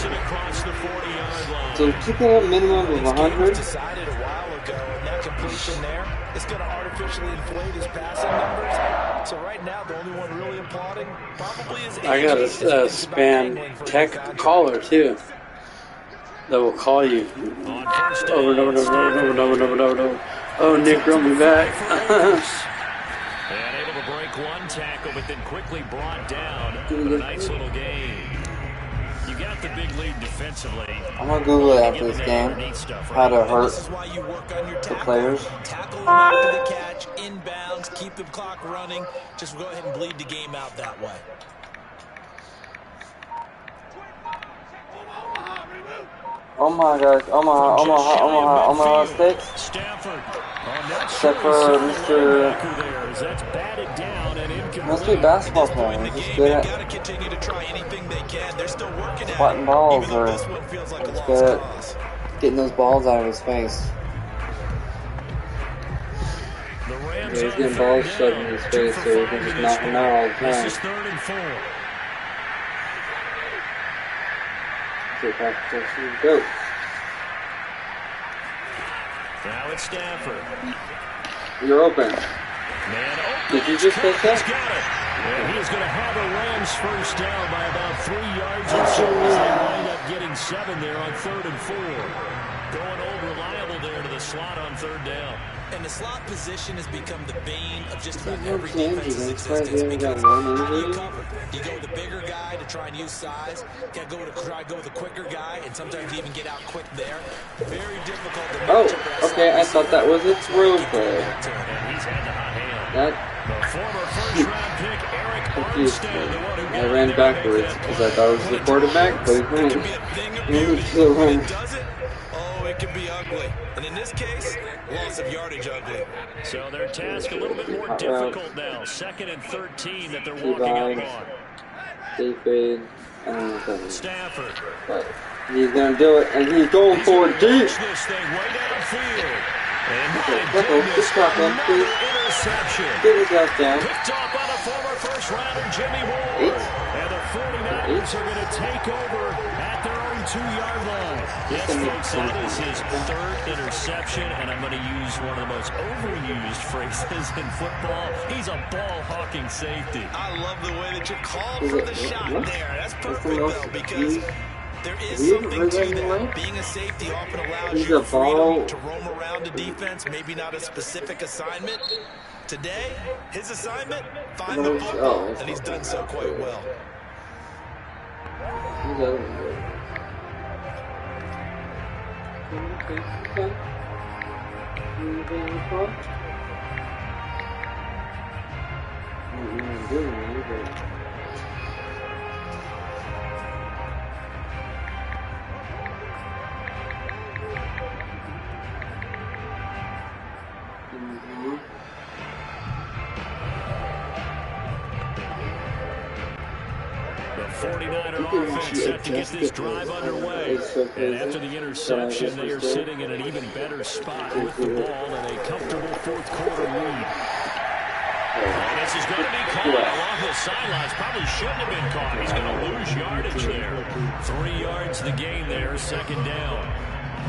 Speaker 3: So keep it at a minimum of 100.
Speaker 2: Decided a while ago, and that completion there is going to artificially inflate his passing numbers. So right now, the only one really applauding probably is.
Speaker 1: I got a spam tech caller too that will call you over and over and over and over and over and over. Oh, Nick, run me back.
Speaker 4: And able to break one tackle, but then quickly brought down. But a nice little game. You got the big lead defensively.
Speaker 3: I'm gonna Google it after this game. How to hurt the players.
Speaker 2: Tackle him after the catch, inbounds, keep the clock running. Just go ahead and bleed the game out that way.
Speaker 3: Oh my gosh, Omaha sticks.
Speaker 4: Stafford.
Speaker 3: Except for Mr. Must be a basketball player. He's just good at swatting balls or he's good at getting those balls out of his face. Yeah, he's getting balls shoved in his face so he can just knock him out all the time.
Speaker 4: This is 3rd and 4.
Speaker 3: Go.
Speaker 4: Now it's Stafford.
Speaker 3: You're open.
Speaker 4: Man open.
Speaker 3: Did you just take that?
Speaker 4: He's got it. And he is going to have a Rams first down by about 3 yards or so as they wind up getting 7 there on 3rd and 4. Going old reliable there to the slot on 3rd down.
Speaker 2: And the slot position has become the bane of just about
Speaker 3: No
Speaker 2: every
Speaker 3: changes.
Speaker 2: defense's
Speaker 3: That's why
Speaker 2: existence.
Speaker 3: they got
Speaker 2: Because
Speaker 3: one
Speaker 2: how do you
Speaker 3: injury.
Speaker 2: cover? Do you go with the bigger guy to try and use size? Got to try to go with the quicker guy, and sometimes you even get out quick there. Very difficult to match up that
Speaker 3: Oh, okay. I
Speaker 2: slot
Speaker 3: thought that was a throw play.
Speaker 4: And he's had the hot hand.
Speaker 3: That
Speaker 4: former first-round pick Eric Armstead, the one who
Speaker 3: I ran backwards because I thought it was the quarterback, but he went into the run.
Speaker 2: Oh, it can be ugly. And in this case, loss of yardage ugly.
Speaker 4: So their task a little bit more difficult now. 2nd and 13 that they're walking up on.
Speaker 3: They fade. I don't know what that is.
Speaker 4: Stafford.
Speaker 3: But he's going to do it, and he's going for it deep.
Speaker 4: This thing way downfield. And
Speaker 3: Just stop him, please.
Speaker 4: Interception.
Speaker 3: Get his ass down.
Speaker 4: Picked off by the former first-rounder Jimmy Ward. And the 49ers are going to take over at their own 2-yard line. Yes, folks, that is his 3rd interception, and I'm going to use one of the most overused phrases in football. He's a ball-hawking safety.
Speaker 2: I love the way that you're called for the shot there. That's perfect, though, because there is something to that. Being a safety often allows you the freedom to roam around the defense, maybe not a specific assignment. Today, his assignment, find the football, and he's done so quite well.
Speaker 4: The 49er offense set to get this drive underway. And after the interception, they are sitting in an even better spot with the ball and a comfortable 4th quarter lead. And this is going to be caught along the sidelines. Probably shouldn't have been caught. He's going to lose yardage there. 3 yards the gain there, 2nd down.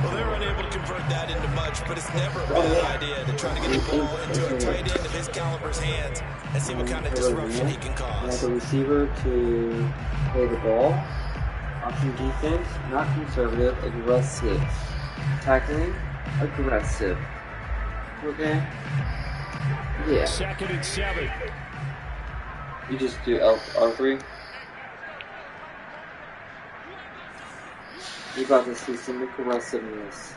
Speaker 2: Well, they were unable to convert that into much, but it's never a bad idea to try to get the ball into a tight end of his caliber's hands and see what kind of disruption he can cause.
Speaker 3: The receiver to play the ball. Option defense, not conservative, aggressive. Tackling, aggressive. Okay? Yeah.
Speaker 4: 2nd and 7.
Speaker 3: You just do R3. You got the system aggressiveness.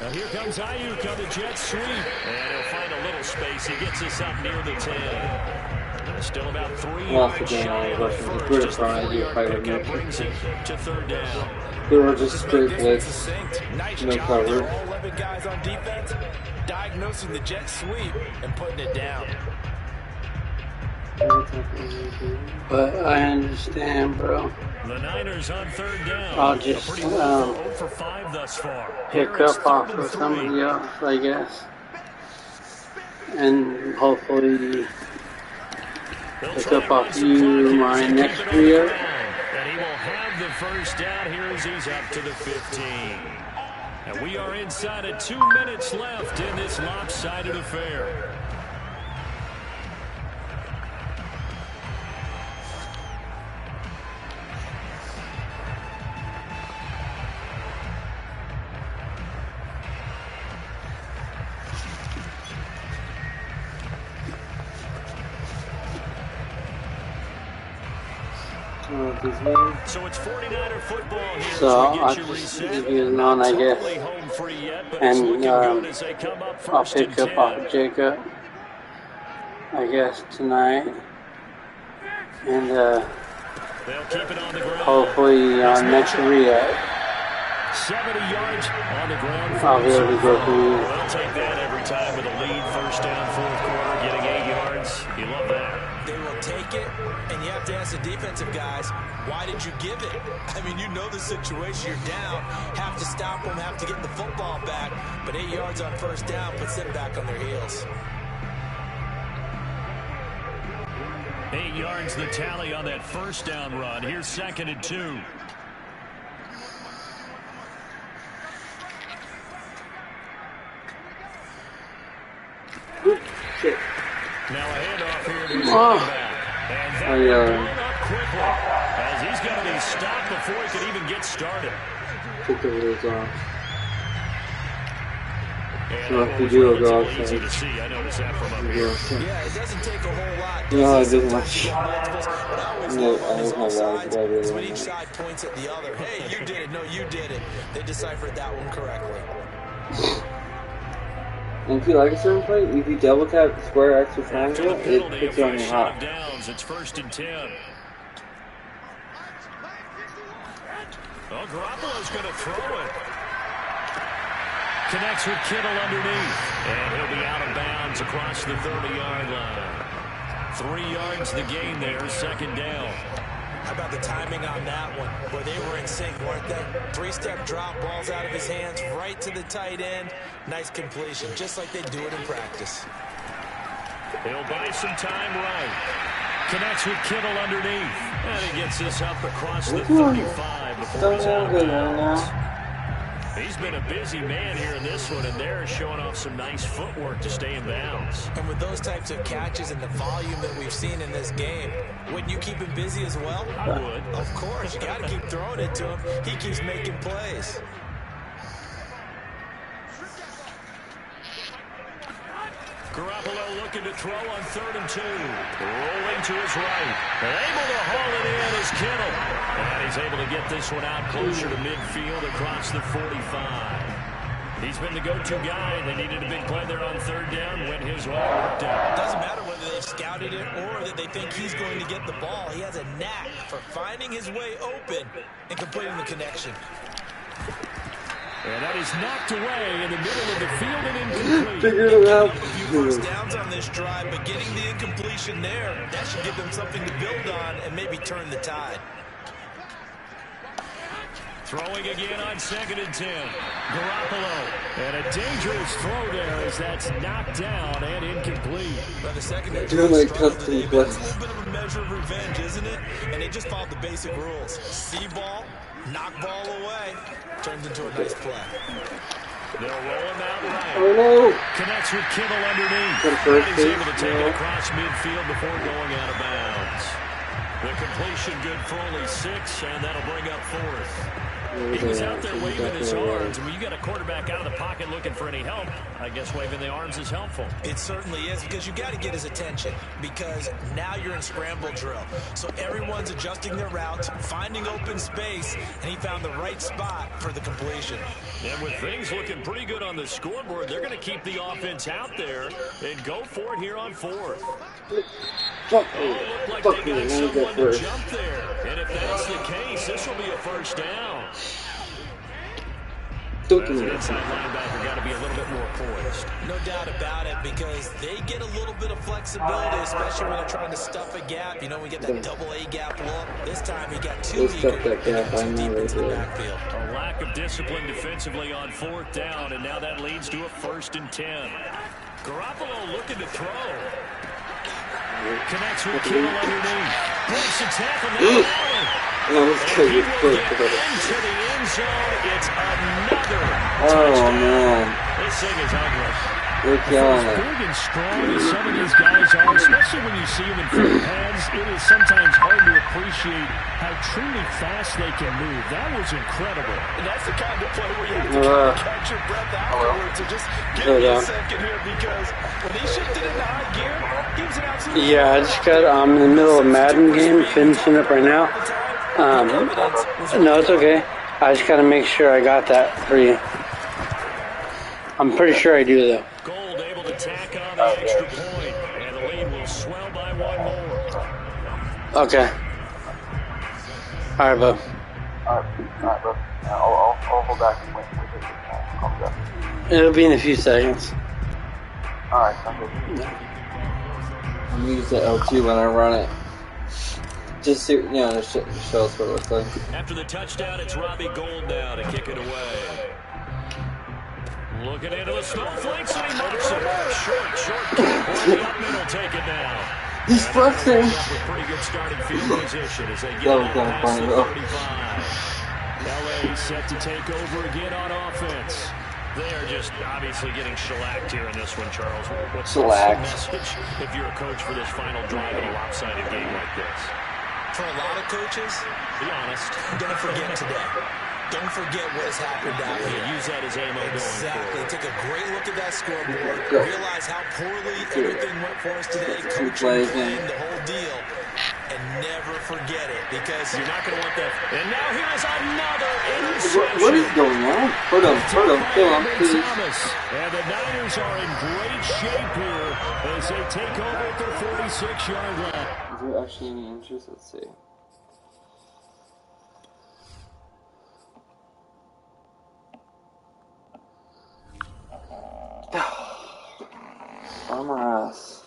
Speaker 4: Now here comes Ayuk on the jet sweep. And he'll find a little space. He gets us up near the 10. Still about 3 yards shy of the first. Just the 4-yard pickup brings him to 3rd down.
Speaker 3: They were just straight blitz. No cover.
Speaker 2: All 11 guys on defense, diagnosing the jet sweep and putting it down.
Speaker 1: But I understand, bro.
Speaker 4: The Niners on 3rd down.
Speaker 1: I'll just
Speaker 4: for 5 thus far.
Speaker 1: Pick up off of somebody else, I guess. And hopefully pick up off you my next trio.
Speaker 4: And he will have the 1st down here as he's up to the 15. And we are inside of 2 minutes left in this lopsided affair. So it's 49er football here.
Speaker 1: So I'll just leave you alone, I guess. And I'll pick up off Jacob, I guess, tonight. And hopefully next re-up,
Speaker 4: 70 yards on the ground.
Speaker 1: I'll be able to go through.
Speaker 4: They'll take that every time with a lead. 1st down, 4th quarter, getting 8 yards. You love that.
Speaker 2: They will take it, and you have to ask the defensive guys, why did you give it? I mean, you know the situation. You're down. Have to stop them, have to get the football back. But 8 yards on 1st down puts them back on their heels.
Speaker 4: 8 yards the tally on that 1st down run. Here's 2nd and 2.
Speaker 3: Shit.
Speaker 4: Now a handoff here to his running back. And that going up quickly as he's going to be stopped before he could even get started.
Speaker 3: Took the wheels off.
Speaker 4: And
Speaker 3: So if you do a go outside.
Speaker 4: easy to see. I noticed that from up here.
Speaker 2: Yeah, it doesn't take a whole lot.
Speaker 3: No, it doesn't much.
Speaker 2: But each side points at the other. Hey, you did it. No, you did it. They deciphered that one correctly.
Speaker 3: And if you like a certain play, if you double tap the square X or triangle, it puts you on your hop.
Speaker 4: Downs, it's 1st and 10. Well, Garoppolo's going to throw it. Connects with Kittle underneath. And he'll be out of bounds across the 30-yard line. 3 yards the gain there, 2nd down.
Speaker 2: How about the timing on that one? Boy, they were in sync, weren't they? 3-step drop, balls out of his hands, right to the tight end. Nice completion, just like they do it in practice.
Speaker 4: He'll buy some time right. Connects with Kittle underneath. And he gets this up across the 35 before he's out of bounds. He's been a busy man here in this one, and they're showing off some nice footwork to stay in bounds.
Speaker 2: And with those types of catches and the volume that we've seen in this game, wouldn't you keep him busy as well?
Speaker 4: I would.
Speaker 2: Of course, you got to keep throwing it to him. He keeps making plays.
Speaker 4: Garoppolo looking to throw on 3rd and 2. Rolling to his right. Able to haul it in is Kittle. And he's able to get this one out closer to midfield across the 45. He's been the go-to guy. They needed a big play there on 3rd down. Went his way. Worked out.
Speaker 2: Doesn't matter whether they've scouted it or that they think he's going to get the ball. He has a knack for finding his way open and completing the connection.
Speaker 4: And that is knocked away in the middle of the field and incomplete.
Speaker 3: Figured it out.
Speaker 2: A few first downs on this drive, but getting the incompletion there, that should give them something to build on and maybe turn the tide.
Speaker 4: Throwing again on 2nd and 10. Garoppolo. And a dangerous throw there as that's knocked down and incomplete.
Speaker 2: But the secondary
Speaker 3: Doing like
Speaker 2: struggled
Speaker 3: custom
Speaker 2: today, but it's a
Speaker 3: blitz.
Speaker 2: little bit of a measure of revenge, isn't it? And they just followed the basic rules. See ball, knock ball away. Turns into a nice play.
Speaker 4: They'll roll him out right.
Speaker 3: Oh no!
Speaker 4: Connects with Kittle underneath.
Speaker 3: First
Speaker 4: And he's able to take
Speaker 3: base,
Speaker 4: it across midfield before going out of bounds. The completion good for only 6, and that'll bring up 4th. He was out there waving his arms. I mean, you got a quarterback out of the pocket looking for any help. I guess waving the arms is helpful.
Speaker 2: It certainly is, because you got to get his attention, because now you're in scramble drill. So everyone's adjusting their routes, finding open space, and he found the right spot for the completion.
Speaker 4: And with things looking pretty good on the scoreboard, they're going to keep the offense out there and go for it here on 4th.
Speaker 3: Fuck
Speaker 4: Looked like they got someone to jump there. And if that's the case, this will be a 1st down. As an inside linebacker, got to be a little bit more poised.
Speaker 2: No doubt about it, because they get a little bit of flexibility, especially when they're trying to stuff a gap. You know, we get that double A gap look. This time he got too eager to get too deep into the backfield.
Speaker 4: A lack of discipline defensively on 4th down, and now that leads to a 1st and 10. Garoppolo looking to throw. Connects with Kittle underneath. Breaks a tackle now. And he will get into the end zone. It's another touchdown.
Speaker 3: Man.
Speaker 4: This thing is ugly.
Speaker 3: They're killing it.
Speaker 4: Big and strong as some of these guys are, especially when you see them in full pads, it is sometimes hard to appreciate how truly fast they can move. That was incredible.
Speaker 2: And that's the kind of play where you have to kind of catch your breath afterwards. So just give me a second here, because when he shifted into high gear, he was an absolute...
Speaker 1: Yeah, I just got, I'm in the middle of a Madden game, finishing up right now. No, it's okay. I just got to make sure I got that for you. I'm pretty sure I do, though.
Speaker 4: Gold able to tack on the extra point, and the lead will swell by 1 more.
Speaker 1: Okay. All right, bub.
Speaker 11: All right, bro. I'll hold back and wait for I'll be up.
Speaker 1: It'll be in a few seconds.
Speaker 11: All right, sounds good.
Speaker 3: I'm gonna use the L2 when I run it. Just to, show us what it looks like.
Speaker 4: After the touchdown, it's Robbie Gould now to kick it away. Looking into the snowflakes, and he marks it. Short kick. Up middle, take it down.
Speaker 3: He's flexing.
Speaker 4: Pretty good starting field position as they get it past the 35. LA set to take over again on offense. They are just obviously getting shellacked here in this one, Charles. What's the message if you're a coach for this final drive in a lopsided game like this?
Speaker 2: For a lot of coaches,
Speaker 4: be honest,
Speaker 2: don't forget today. Don't forget what has happened out here.
Speaker 4: Use that as ammo going forward.
Speaker 2: Take a great look at that scoreboard. Realize how poorly everything went for us today. Coaching, playing, the whole deal. And never forget it because you're not going to want that. And now here's another interception.
Speaker 3: What is going on? Hurt him, kill him, please.
Speaker 4: And the Niners are in great shape here as they take over at their 46-yard line.
Speaker 3: Is there actually any interest? Let's see. Bummer ass.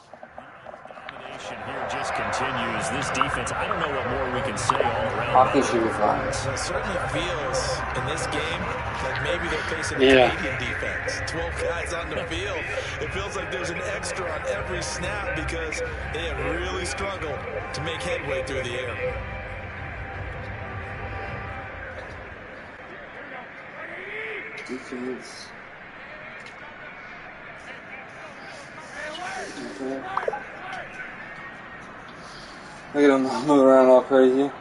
Speaker 4: Here just continues. This defense, I don't know what more we can say all around.
Speaker 3: Hockey should be fine.
Speaker 2: It certainly feels in this game like maybe they're facing a Canadian defense. 12 guys on the field. It feels like there's an extra on every snap because they have really struggled to make headway through the air.
Speaker 3: Defense. Look at him move around all crazy.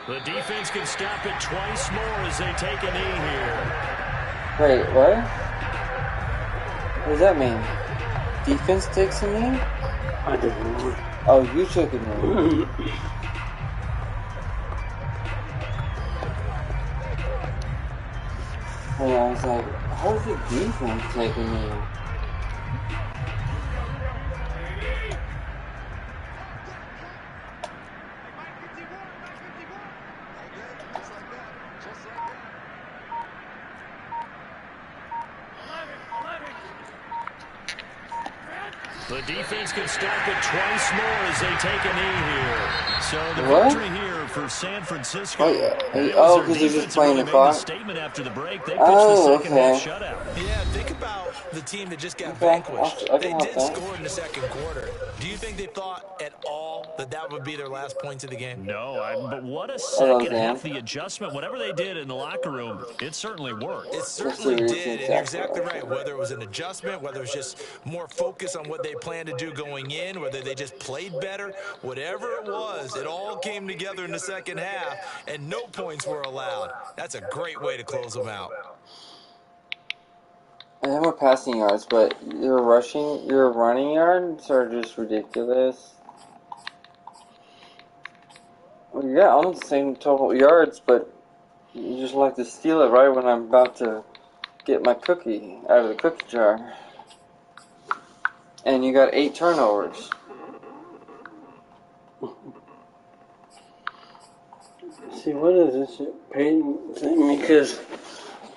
Speaker 4: The defense can stop it twice more as they take a knee here.
Speaker 3: Wait, what? What does that mean? Defense takes a knee?
Speaker 1: I don't know.
Speaker 3: Oh, you took a knee. And I was like, how does the defense take a knee?
Speaker 4: The defense can stop it twice more as they take a knee here. So the victory here for San Francisco.
Speaker 3: Oh, because they're just playing the clock?
Speaker 4: Statement after the break. They pitched the second half shutout.
Speaker 2: Yeah, think about the team that just got vanquished. They did score in the second quarter. Do you think they thought at all that that would be their last points of the game?
Speaker 4: No, but what a second half. The adjustment, whatever they did in the locker room, it certainly worked.
Speaker 2: It certainly did, and you're exactly right. Whether it was an adjustment, whether it was just more focus on what they planned to do going in, whether they just played better, whatever it was, it all came together in the second half, and no points were allowed. That's a great way to close them out.
Speaker 3: I have more passing yards, but your running yards are just ridiculous. Well, yeah, almost the same total yards, but you just like to steal it right when I'm about to get my cookie out of the cookie jar. And you got 8 turnovers.
Speaker 1: See, what is this shit? Peyton sent me because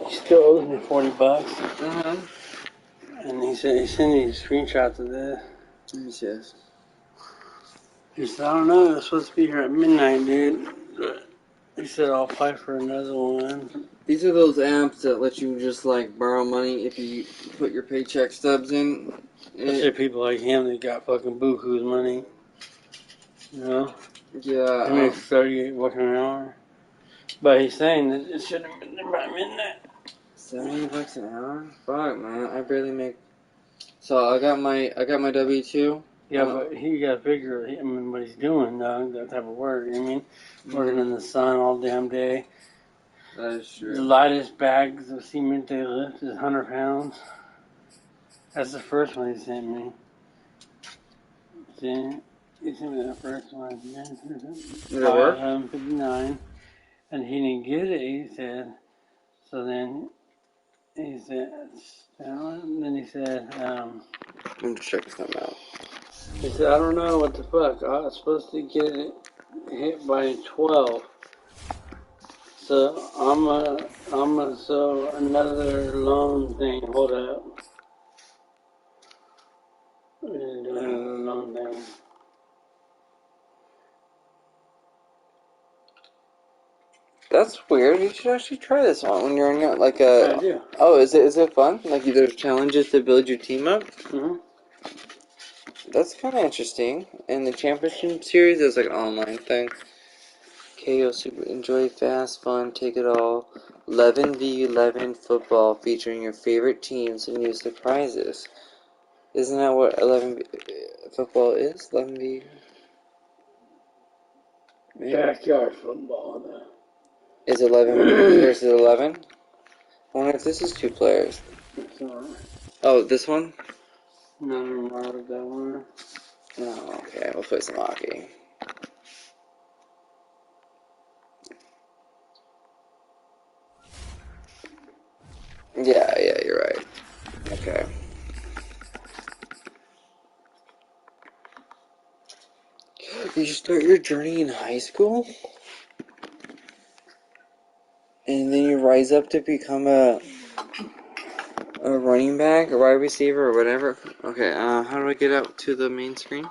Speaker 1: he still owes me $40.
Speaker 3: Mm-hmm.
Speaker 1: And he said he sent me screenshots of this.
Speaker 3: Yes.
Speaker 1: He said, I don't know, it's supposed to be here at midnight, dude. He said, I'll apply for another one.
Speaker 3: These are those apps that let you just, like, borrow money if you put your paycheck stubs in.
Speaker 1: Especially people like him that got fucking buku's money. You know?
Speaker 3: Yeah.
Speaker 1: He makes $38 an hour. But he's saying that it should have been there by midnight.
Speaker 3: $70 an hour? Fuck, man. I barely make... So, I got my W-2.
Speaker 1: Yeah, but he got to figure, what he's doing, though, that type of work, you know what I mean? Working in the sun all damn day.
Speaker 3: That is true.
Speaker 1: The lightest bags of cement they lift is 100 pounds. That's the first one he sent me. See? He sent me that first one.
Speaker 3: Did it work?
Speaker 1: 59. And he didn't get it, he said. So then he said, and then he said,
Speaker 3: I'm just checking something out.
Speaker 1: He said, I don't know what the fuck. I was supposed to get it hit by 12. So so another loan thing. Hold up. Another loan thing.
Speaker 3: That's weird. You should actually try this one when you're in like a...
Speaker 1: I do.
Speaker 3: Oh, is it fun? Like there's challenges to build your team up?
Speaker 1: Mm-hmm.
Speaker 3: That's kind of interesting. And the championship series is like an online thing. KO Super Enjoy Fast Fun, Take It All. 11v11 football featuring your favorite teams and use the prizes. Isn't that what 11v football is? 11v...
Speaker 1: Backyard football.
Speaker 3: Is 11 versus 11? I wonder if this is 2 players. Oh, this one?
Speaker 1: No, not that one.
Speaker 3: No. Okay, we'll play some hockey. Yeah, you're right. Okay. Did you start your journey in high school? And then you rise up to become a running back, a wide receiver, or whatever? Okay, how do I get out to the main screen?